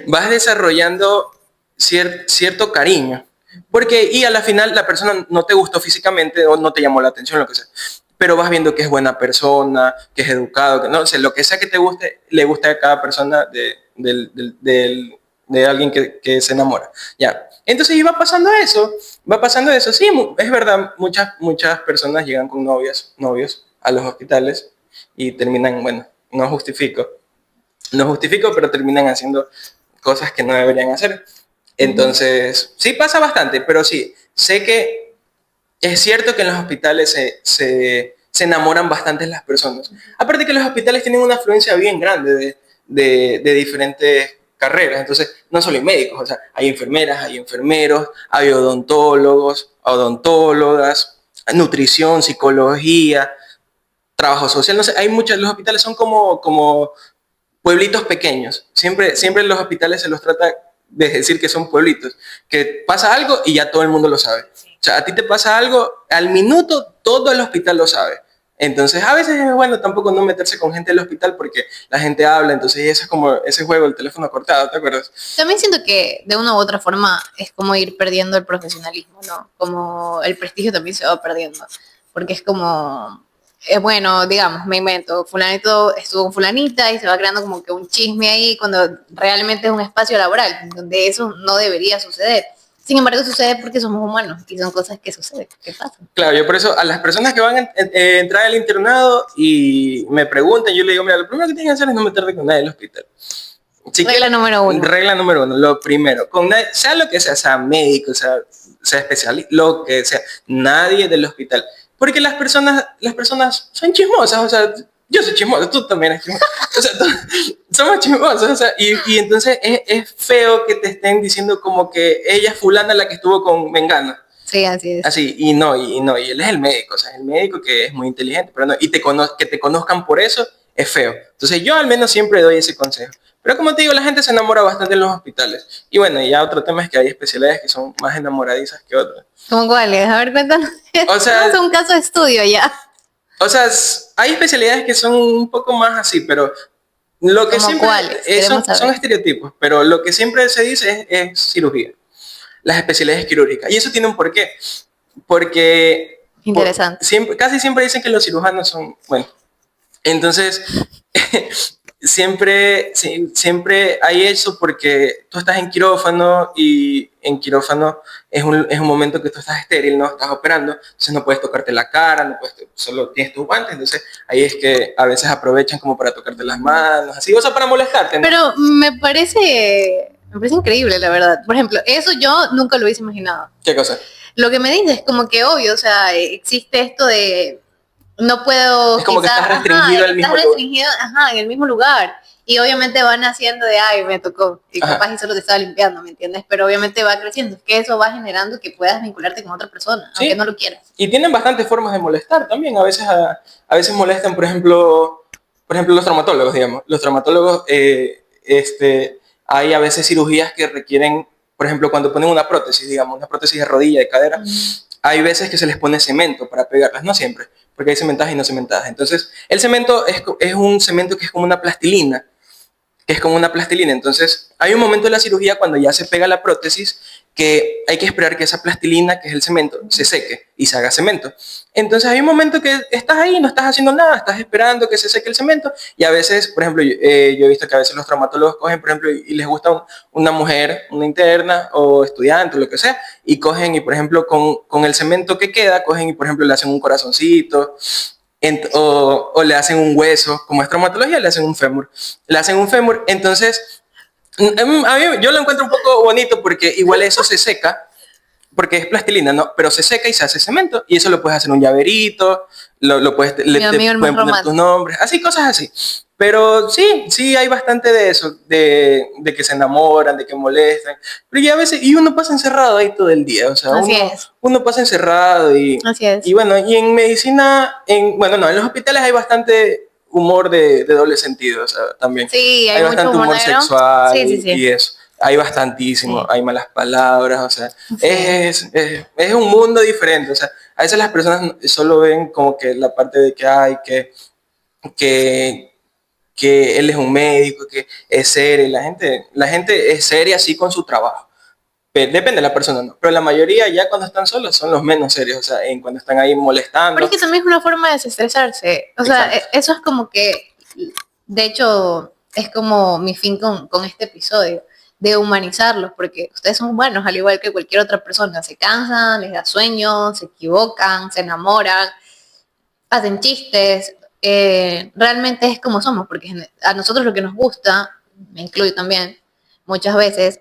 vas desarrollando cierto cariño. Porque, y a la final la persona no te gustó físicamente o no te llamó la atención, lo que sea. Pero vas viendo que es buena persona, que es educado, que no sé, lo que sea que te guste, le gusta a cada persona de alguien que se enamora. Ya. Entonces, y va pasando eso. Sí, es verdad, muchas personas llegan con novios a los hospitales y terminan, bueno, no justifico, pero terminan haciendo cosas que no deberían hacer. Ujú. Entonces, sí pasa bastante, pero sí, sé que es cierto que en los hospitales se enamoran bastante las personas. Aparte que los hospitales tienen una afluencia bien grande de diferentes carreras. Entonces, no solo hay médicos, o sea, hay enfermeras, hay enfermeros, hay odontólogos, odontólogas, nutrición, psicología, trabajo social. No sé, hay muchos, los hospitales son como pueblitos pequeños. Siempre en los hospitales se los trata de decir que son pueblitos, que pasa algo y ya todo el mundo lo sabe. O sea, a ti te pasa algo, al minuto todo el hospital lo sabe. Entonces, a veces es bueno tampoco no meterse con gente del hospital porque la gente habla, entonces ese es como ese juego, el teléfono cortado, ¿te acuerdas? También siento que de una u otra forma es como ir perdiendo el profesionalismo, ¿no? Como el prestigio también se va perdiendo, porque es como, bueno, digamos, me invento, fulanito estuvo con fulanita y se va creando como que un chisme ahí cuando realmente es un espacio laboral, donde eso no debería suceder. Sin embargo, sucede porque somos humanos y son cosas que suceden, que pasan. Claro, yo por eso a las personas que van a entrar al internado y me preguntan, yo le digo, mira, lo primero que tienen que hacer es no meterte con nadie del hospital. Si Regla quieren, número uno. regla número uno, lo primero, con nadie, sea lo que sea médico, sea especialista, lo que sea, nadie del hospital. Porque las personas son chismosas, o sea, yo soy chismoso, tú también eres chismoso. O sea, somos chismosos, o sea, y entonces es feo que te estén diciendo como que ella es fulana la que estuvo con Mengano. Sí, así es. Así, y no, y él es el médico, o sea, es el médico que es muy inteligente, pero no, y que te conozcan por eso es feo. Entonces yo al menos siempre doy ese consejo. Pero como te digo, la gente se enamora bastante en los hospitales. Y bueno, ya otro tema es que hay especialidades que son más enamoradizas que otras. ¿Cómo cuáles? A ver, cuéntanos. O Tenemos sea, un caso de estudio ya. o sea, hay especialidades que son un poco más así, pero lo que ¿Cómo siempre cuáles? son, Queremos son saber. estereotipos, pero lo que siempre se dice es cirugía, las especialidades quirúrgicas. Y eso tiene un porqué. Porque Interesante. casi siempre dicen que los cirujanos son, bueno, entonces siempre hay eso porque tú estás en quirófano y en quirófano es un momento que tú estás estéril, no estás operando, entonces no puedes tocarte la cara, no puedes, solo tienes tus guantes, entonces ahí es que a veces aprovechan como para tocarte las manos, así, o sea, para molestarte, ¿no? Pero me parece increíble, la verdad. Por ejemplo, eso yo nunca lo hubiese imaginado. ¿Qué cosa? Lo que me dices, como que obvio, o sea, existe esto de no Es puedo como que quizás, estás ajá, restringido de que al estás mismo lugar. restringido, ajá, en el mismo lugar. Y obviamente van haciendo de, ay, me tocó, y capaz Ajá. y solo te estaba limpiando, ¿me entiendes? Pero obviamente va creciendo, es que eso va generando que puedas vincularte con otra persona, aunque no Sí, lo quieras. y tienen bastantes formas de molestar también. A veces molestan, por ejemplo, los traumatólogos, digamos. Los traumatólogos, hay a veces cirugías que requieren, por ejemplo, cuando ponen una prótesis, digamos, una prótesis de rodilla, de cadera, hay veces que se les pone cemento para pegarlas, no siempre, porque hay cementadas y no cementadas. Entonces, el cemento es un cemento que es como una plastilina, Entonces, hay un momento de la cirugía cuando ya se pega la prótesis que hay que esperar que esa plastilina, que es el cemento, se seque y se haga cemento. Entonces, hay un momento que estás ahí, no estás haciendo nada, estás esperando que se seque el cemento y a veces, por ejemplo, yo he visto que a veces los traumatólogos cogen, por ejemplo, y les gusta una mujer, una interna o estudiante o lo que sea, y cogen y, por ejemplo, con el cemento que queda, cogen y, por ejemplo, le hacen un corazoncito, o le hacen un hueso, como es traumatología, le hacen un fémur, entonces a mí yo lo encuentro un poco bonito porque igual eso se seca, porque es plastilina, ¿no? Pero se seca y se hace cemento y eso lo puedes hacer un llaverito, Mi te amigo el más pueden poner tus romántico. nombres, así, cosas así. Pero sí hay bastante de eso, de que se enamoran, de que molestan. Pero ya a veces, y uno pasa encerrado ahí todo el día, o sea, Así uno, es, uno pasa encerrado así y es. bueno, y en medicina, bueno, no, en los hospitales hay bastante humor de doble sentido, o sea, también. Sí, hay Hay mucho bastante humor humor negro. sexual Sí, sí, y sí. eso. Hay bastantísimo, Sí, hay malas palabras, o sea, sí. es un mundo diferente, o sea, a veces las personas solo ven como que la parte de que hay, que, que él es un médico, que es serio, y la gente es seria así con su trabajo. Depende de la persona, ¿no? Pero la mayoría ya cuando están solos son los menos serios, o sea, cuando están ahí Pero es molestando. que también es una forma de desestresarse. O sea, Exacto. eso es como que, de hecho, es como mi fin con este episodio, de humanizarlos, porque ustedes son humanos, al igual que cualquier otra persona. Se cansan, les da sueño, se equivocan, se enamoran, hacen chistes. Realmente es como somos, porque a nosotros lo que nos gusta, me incluyo también, muchas veces,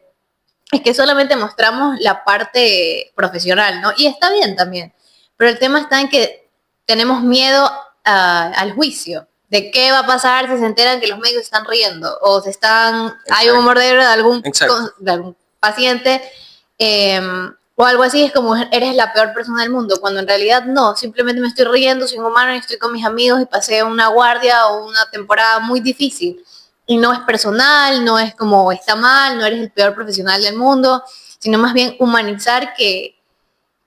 es que solamente mostramos la parte profesional, ¿no? Y está bien también, pero el tema está en que tenemos miedo al juicio, de qué va a pasar si se enteran que los médicos están riendo o se están, hay un Exacto, mordedero exacto. de algún paciente o algo así, es como eres la peor persona del mundo, cuando en realidad no, simplemente me estoy riendo, soy un humano y estoy con mis amigos y pasé una guardia o una temporada muy difícil. Y no es personal, no es como está mal, no eres el peor profesional del mundo, sino más bien humanizar que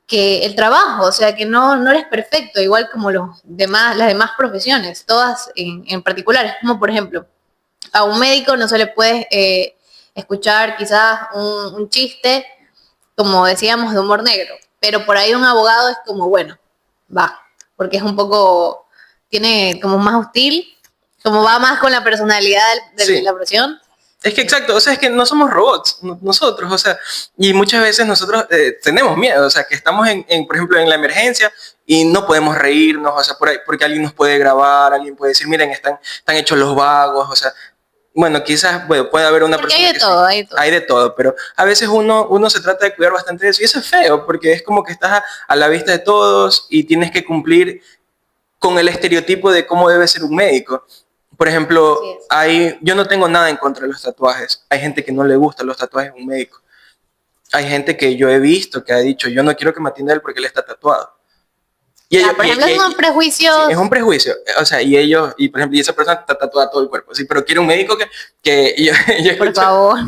el trabajo, o sea, que no eres perfecto, igual como las demás profesiones, todas en particular. Es como, por ejemplo, a un médico no se le puede escuchar quizás un chiste, como decíamos, de humor negro, pero por ahí un abogado es como, bueno, va, porque es un poco, tiene como más hostil, como va más con la personalidad de Sí. la profesión. Es que exacto, o sea, es que no somos robots nosotros, o sea, y muchas veces nosotros tenemos miedo, o sea, que estamos por ejemplo, en la emergencia y no podemos reírnos, o sea, por ahí, porque alguien nos puede grabar, alguien puede decir, miren, están hechos los vagos, o sea, bueno, quizás bueno, puede haber una Porque persona hay de que sí, todo, hay de todo. hay de todo, pero a veces uno se trata de cuidar bastante de eso y eso es feo, porque es como que estás a la vista de todos y tienes que cumplir con el estereotipo de cómo debe ser un médico. Por Así ejemplo, es. yo no tengo nada en contra de los tatuajes. Hay gente que no le gustan los tatuajes a un médico. Hay gente que yo he visto que ha dicho, yo no quiero que me atienda él porque él está tatuado. Y ellos, Ya, por ejemplo, son sí, es prejuicios, un prejuicio. O sea, y ellos, y por ejemplo, y esa persona está tatuada todo el cuerpo, sí, pero quiere un médico que yo por escucho. favor.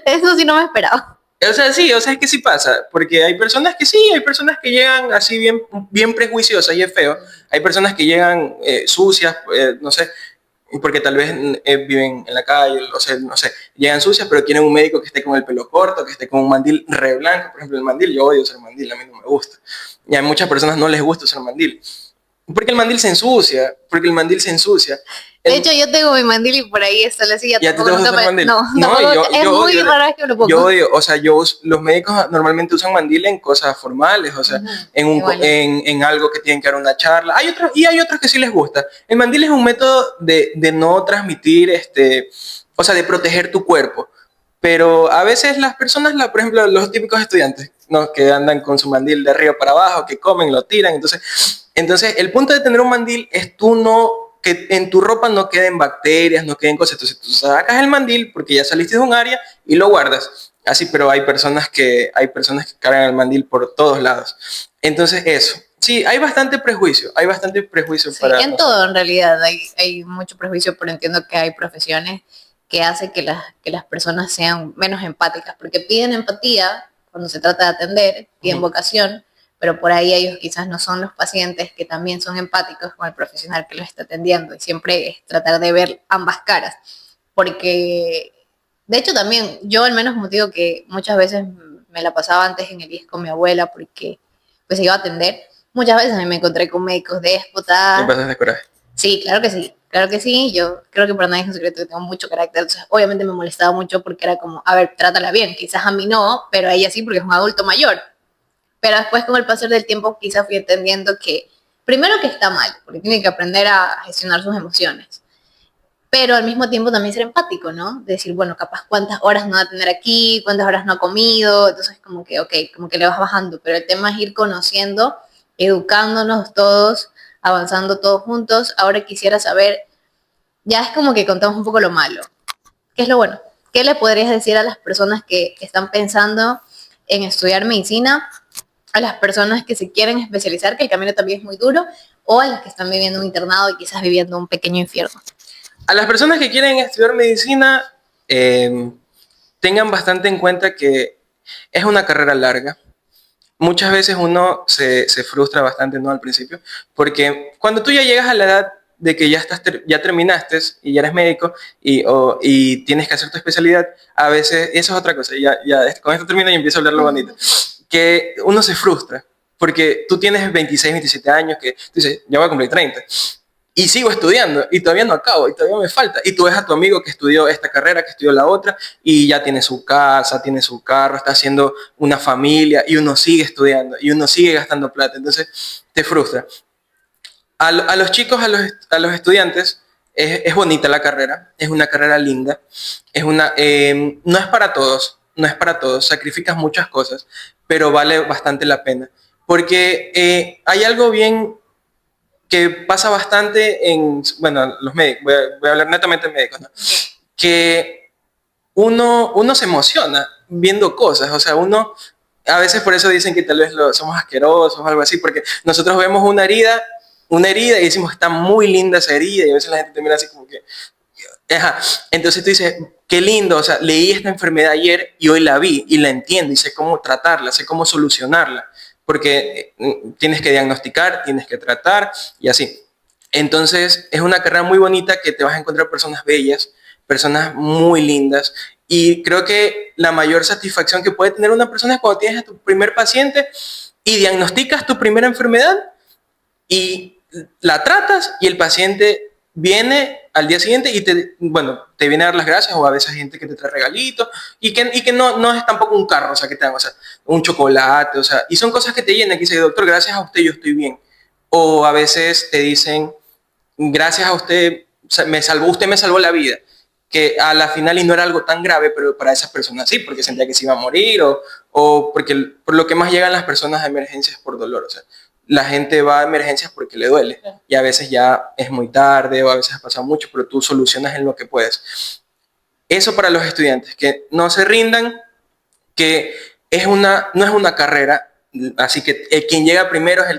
Eso sí no me esperaba. O sea, sí, o sea, es que sí pasa, porque hay personas que sí, hay personas que llegan así bien prejuiciosas y es feo. Hay personas que llegan sucias, no sé, porque tal vez viven en la calle, o sea, no sé, llegan sucias, pero quieren un médico que esté con el pelo corto, que esté con un mandil re blanco. Por ejemplo, el mandil, yo odio usar mandil, a mí no me gusta. Y a muchas personas no les gusta usar mandil. Porque el mandil se ensucia, porque el mandil se ensucia. De El, hecho, yo tengo mi mandil y por ahí está la silla, ¿Y a ti tampoco te gusta nunca usar me... mandil? No, No, tampoco, es yo muy odio, rara vez que me lo yo pongo. odio, o sea, los médicos normalmente usan mandil en cosas formales, o sea, Igual. en algo que tienen que dar una charla. Hay otros que sí les gusta. El mandil es un método de no transmitir, o sea, de proteger tu cuerpo. Pero a veces las personas, por ejemplo, los típicos estudiantes, ¿no? Que andan con su mandil de arriba para abajo, que comen, lo tiran. Entonces el punto de tener un mandil es tú no que en tu ropa no queden bacterias, no queden cosas. Entonces tú sacas el mandil porque ya saliste de un área y lo guardas. Así, pero hay personas que cargan el mandil por todos lados. Entonces eso. Sí, hay bastante prejuicio Sí, para en nosotros. todo en realidad hay mucho prejuicio, pero entiendo que hay profesiones que hacen que las personas sean menos empáticas, porque piden empatía cuando se trata de atender, piden Ujú. vocación, pero por ahí ellos quizás no son los pacientes que también son empáticos con el profesional que los está atendiendo, y siempre es tratar de ver ambas caras, porque de hecho también yo al menos motivo que muchas veces me la pasaba antes en el IES con mi abuela porque pues se iba a atender. Muchas veces a mí me encontré con médicos Me déspotas. pasas de coraje. Sí, claro que sí. Claro que sí, yo creo que para nadie es un secreto que tengo mucho carácter, entonces obviamente me molestaba mucho porque era como, a ver, trátala bien, quizás a mí no, pero a ella sí porque es un adulto mayor. Pero después con el pasar del tiempo quizás fui entendiendo que, primero que está mal, porque tiene que aprender a gestionar sus emociones, pero al mismo tiempo también ser empático, ¿no? De decir, bueno, capaz cuántas horas no va a tener aquí, cuántas horas no ha comido, entonces como que, ok, como que le vas bajando, pero el tema es ir conociendo, educándonos todos, avanzando todos juntos. Ahora quisiera saber, ya es como que contamos un poco lo malo, ¿qué es lo bueno? ¿Qué le podrías decir a las personas que están pensando en estudiar medicina, a las personas que se quieren especializar, que el camino también es muy duro, o a las que están viviendo un internado y quizás viviendo un pequeño infierno? A las personas que quieren estudiar medicina, tengan bastante en cuenta que es una carrera larga. Muchas veces uno se frustra bastante, ¿no? Al principio, porque cuando tú ya llegas a la edad de que ya terminaste y ya eres médico y tienes que hacer tu especialidad, a veces, eso es otra cosa, con esto termino y empiezo a hablar lo bonito, que uno se frustra, porque tú tienes 26, 27 años, que tú dices, ya voy a cumplir 30, y sigo estudiando y todavía no acabo y todavía me falta. Y tú ves a tu amigo que estudió esta carrera, que estudió la otra y ya tiene su casa, tiene su carro, está haciendo una familia y uno sigue estudiando y uno sigue gastando plata. Entonces te frustra. A los chicos, a los estudiantes, es bonita la carrera, es una carrera linda, no es para todos. no es para todos, sacrificas muchas cosas, pero vale bastante la pena. Porque hay algo bien que pasa bastante en, bueno, los médicos, voy a hablar netamente de médicos, ¿no? Que uno se emociona viendo cosas, o sea, uno, a veces por eso dicen que tal vez somos asquerosos o algo así, porque nosotros vemos una herida y decimos, está muy linda esa herida, y a veces la gente te mira así como que, ajá. Entonces tú dices, qué lindo, o sea, leí esta enfermedad ayer y hoy la vi y la entiendo y sé cómo tratarla, sé cómo solucionarla, porque tienes que diagnosticar, tienes que tratar y así. Entonces es una carrera muy bonita que te vas a encontrar personas bellas, personas muy lindas, y creo que la mayor satisfacción que puede tener una persona es cuando tienes a tu primer paciente y diagnosticas tu primera enfermedad y la tratas y el paciente viene al día siguiente y te viene a dar las gracias, o a veces hay gente que te trae regalitos y que no es tampoco un carro, o sea, que te dan, o sea, un chocolate, o sea, y son cosas que te llenan, que dice, doctor, gracias a usted yo estoy bien. O a veces te dicen, gracias a usted, usted me salvó la vida, que a la final y no era algo tan grave, pero para esas personas sí, porque sentía que se iba a morir, o porque por lo que más llegan las personas a emergencias por dolor, o sea, la gente va a emergencias porque le duele, y a veces ya es muy tarde, o a veces ha pasado mucho, pero tú solucionas en lo que puedes. Eso para los estudiantes, que no se rindan, que no es una carrera, así que quien llega primero es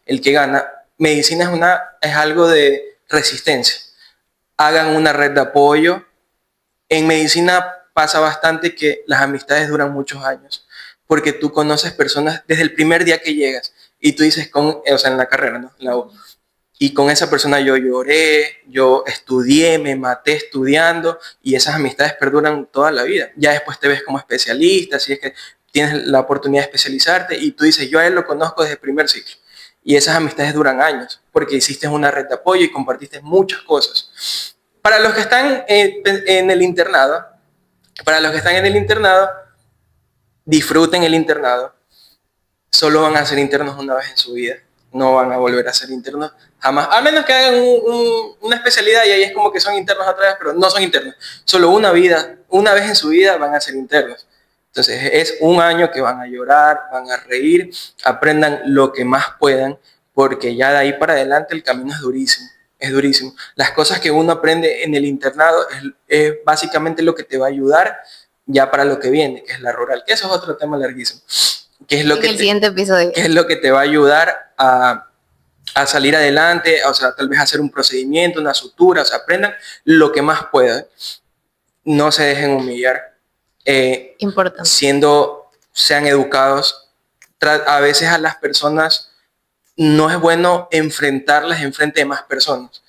el que gana. Medicina es algo de resistencia. Hagan una red de apoyo. En medicina pasa bastante que las amistades duran muchos años, porque tú conoces personas desde el primer día que llegas y tú dices, o sea, en la carrera, ¿no? En la U, y con esa persona yo lloré, yo estudié, me maté estudiando, y esas amistades perduran toda la vida. Ya después te ves como especialista, si es que tienes la oportunidad de especializarte, y tú dices, yo a él lo conozco desde el primer ciclo. Y esas amistades duran años, porque hiciste una red de apoyo y compartiste muchas cosas. Para los que están en el internado, disfruten el internado. Solo van a ser internos una vez en su vida, no van a volver a ser internos jamás, a menos que hagan una especialidad y ahí es como que son internos otra vez, pero no son internos. Solo una vez en su vida van a ser internos. Entonces es un año que van a llorar, van a reír, aprendan lo que más puedan, porque ya de ahí para adelante el camino es durísimo. Es durísimo. Las cosas que uno aprende en el internado es básicamente lo que te va a ayudar ya para lo que viene, que es la rural, que eso es otro tema larguísimo. ¿Qué es lo que el siguiente episodio. ¿Qué es lo que te va a ayudar a salir adelante? O sea, tal vez hacer un procedimiento, una sutura, o sea, aprendan lo que más puedan. No se dejen humillar. Importante. Sean educados. A veces a las personas no es bueno enfrentarlas en frente de más personas.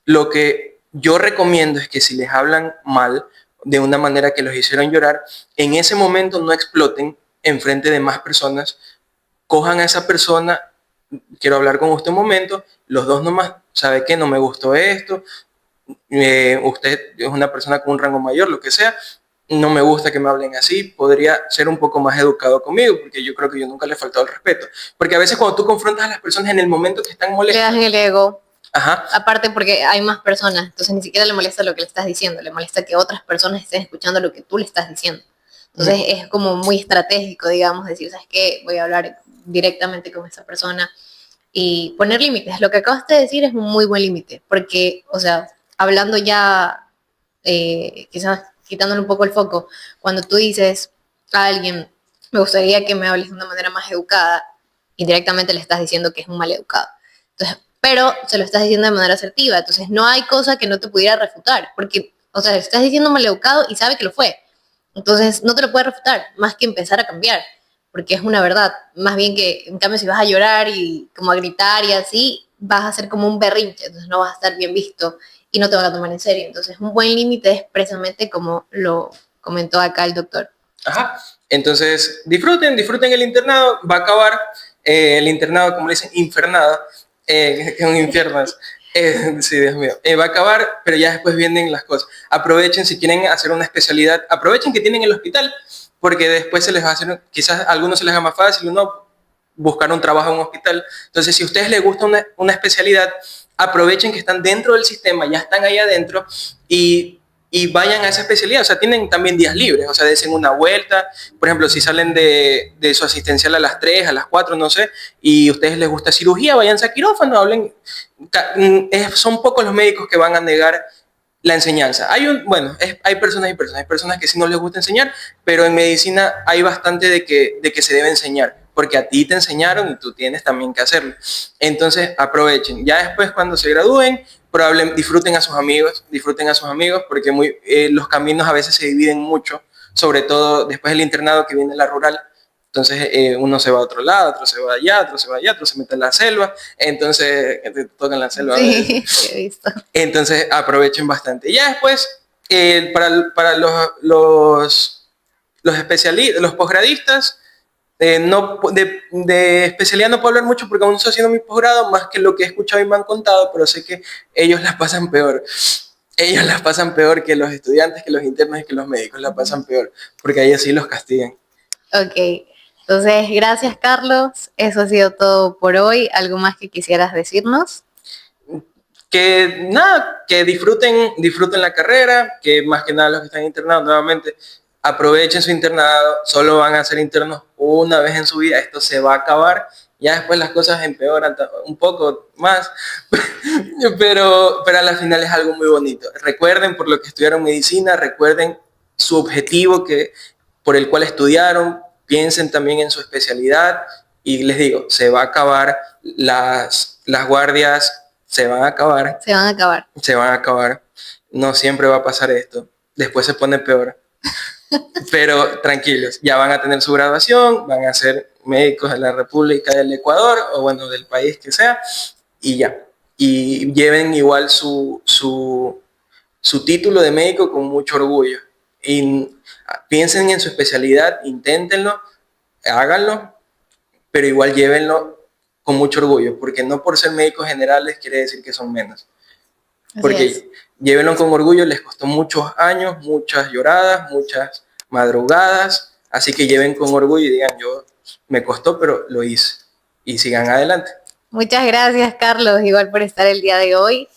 Lo que yo recomiendo es que si les hablan mal, de una manera que los hicieron llorar, en ese momento no exploten en frente de más personas, cojan a esa persona, quiero hablar con usted un momento, los dos nomás, ¿sabe qué? No me gustó esto, usted es una persona con un rango mayor, lo que sea, no me gusta que me hablen así, podría ser un poco más educado conmigo, porque yo creo que yo nunca le he faltado el respeto. Porque a veces cuando tú confrontas a las personas en el momento que están molestas, le das el ego. Ajá. Aparte porque hay más personas, entonces ni siquiera le molesta lo que le estás diciendo, le molesta que otras personas estén escuchando lo que tú le estás diciendo. Entonces es como muy estratégico, digamos, decir, ¿sabes qué? Voy a hablar directamente con esa persona y poner límites. Lo que acabas de decir es un muy buen límite, porque, o sea, hablando ya, quizás quitándole un poco el foco, cuando tú dices a alguien, me gustaría que me hables de una manera más educada, indirectamente le estás diciendo que es un mal educado. Entonces, pero se lo estás diciendo de manera asertiva, entonces no hay cosa que no te pudiera refutar, porque, o sea, le estás diciendo mal educado y sabe que lo fue. Entonces no te lo puede refutar, más que empezar a cambiar, porque es una verdad. Más bien que, en cambio, si vas a llorar y como a gritar y así, vas a ser como un berrinche, entonces no vas a estar bien visto y no te van a tomar en serio. Entonces un buen límite es precisamente como lo comentó acá el doctor. Ajá. Entonces disfruten el internado, va a acabar el internado, como le dicen, infernado, que es un infierno. Sí, Dios mío. Va a acabar, pero ya después vienen las cosas. Aprovechen, si quieren hacer una especialidad, aprovechen que tienen el hospital, porque después se les va a hacer, quizás a algunos se les haga más fácil, uno buscar un trabajo en un hospital. Entonces, si a ustedes les gusta una especialidad, aprovechen que están dentro del sistema, ya están ahí adentro, y y vayan a esa especialidad. O sea, tienen también días libres, o sea, desen una vuelta. Por ejemplo, si salen de su asistencial a las 3, a las 4, no sé, y a ustedes les gusta cirugía, váyanse a quirófano, hablen. Son pocos los médicos que van a negar la enseñanza. Hay personas y personas. Hay personas que sí no les gusta enseñar, pero en medicina hay bastante de que se debe enseñar, porque a ti te enseñaron y tú tienes también que hacerlo. Entonces, aprovechen. Ya después, cuando se gradúen, disfruten a sus amigos, porque los caminos a veces se dividen mucho, sobre todo después del internado que viene la rural. Entonces uno se va a otro lado, otro se va allá, otro se va allá, otro se mete en la selva, entonces te toca en la selva. Sí, he visto. Entonces aprovechen bastante. Ya después, para los especialistas, los posgradistas, no, de especialidad no puedo hablar mucho porque aún no estoy haciendo mi posgrado, más que lo que he escuchado y me han contado, pero sé que ellos las pasan peor. Ellos las pasan peor que los estudiantes, que los internos y que los médicos la pasan peor, porque a ellos sí los castigan. Ok, entonces gracias Carlos, eso ha sido todo por hoy. ¿Algo más que quisieras decirnos? Que nada, que disfruten la carrera, que más que nada los que están internados nuevamente, aprovechen su internado, solo van a ser internos una vez en su vida, esto se va a acabar, ya después las cosas empeoran un poco más, pero a la final es algo muy bonito. Recuerden por lo que estudiaron medicina, recuerden su objetivo por el cual estudiaron, piensen también en su especialidad y les digo, se va a acabar las guardias, se van a acabar, Se van a acabar. se van a acabar. No siempre va a pasar esto. Después se pone peor. Pero tranquilos, ya van a tener su graduación, van a ser médicos de la República del Ecuador o bueno, del país que sea, y ya. Y lleven igual su título de médico con mucho orgullo. Y piensen en su especialidad, inténtenlo, háganlo, pero igual llévenlo con mucho orgullo, porque no por ser médicos generales quiere decir que son menos. Porque llévenlo con orgullo, les costó muchos años, muchas lloradas, muchas madrugadas, así que lleven con orgullo y digan, yo me costó, pero lo hice. Y sigan adelante. Muchas gracias Carlos, igual por estar el día de hoy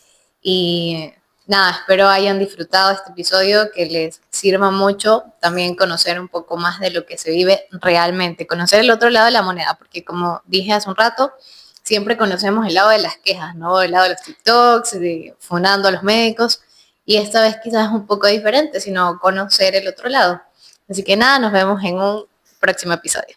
y nada, espero hayan disfrutado este episodio, que les sirva mucho también conocer un poco más de lo que se vive realmente, conocer el otro lado de la moneda, porque como dije hace un rato, siempre conocemos el lado de las quejas, ¿no? El lado de los TikToks, de funando a los médicos, y esta vez quizás es un poco diferente, sino conocer el otro lado. Así que nada, nos vemos en un próximo episodio.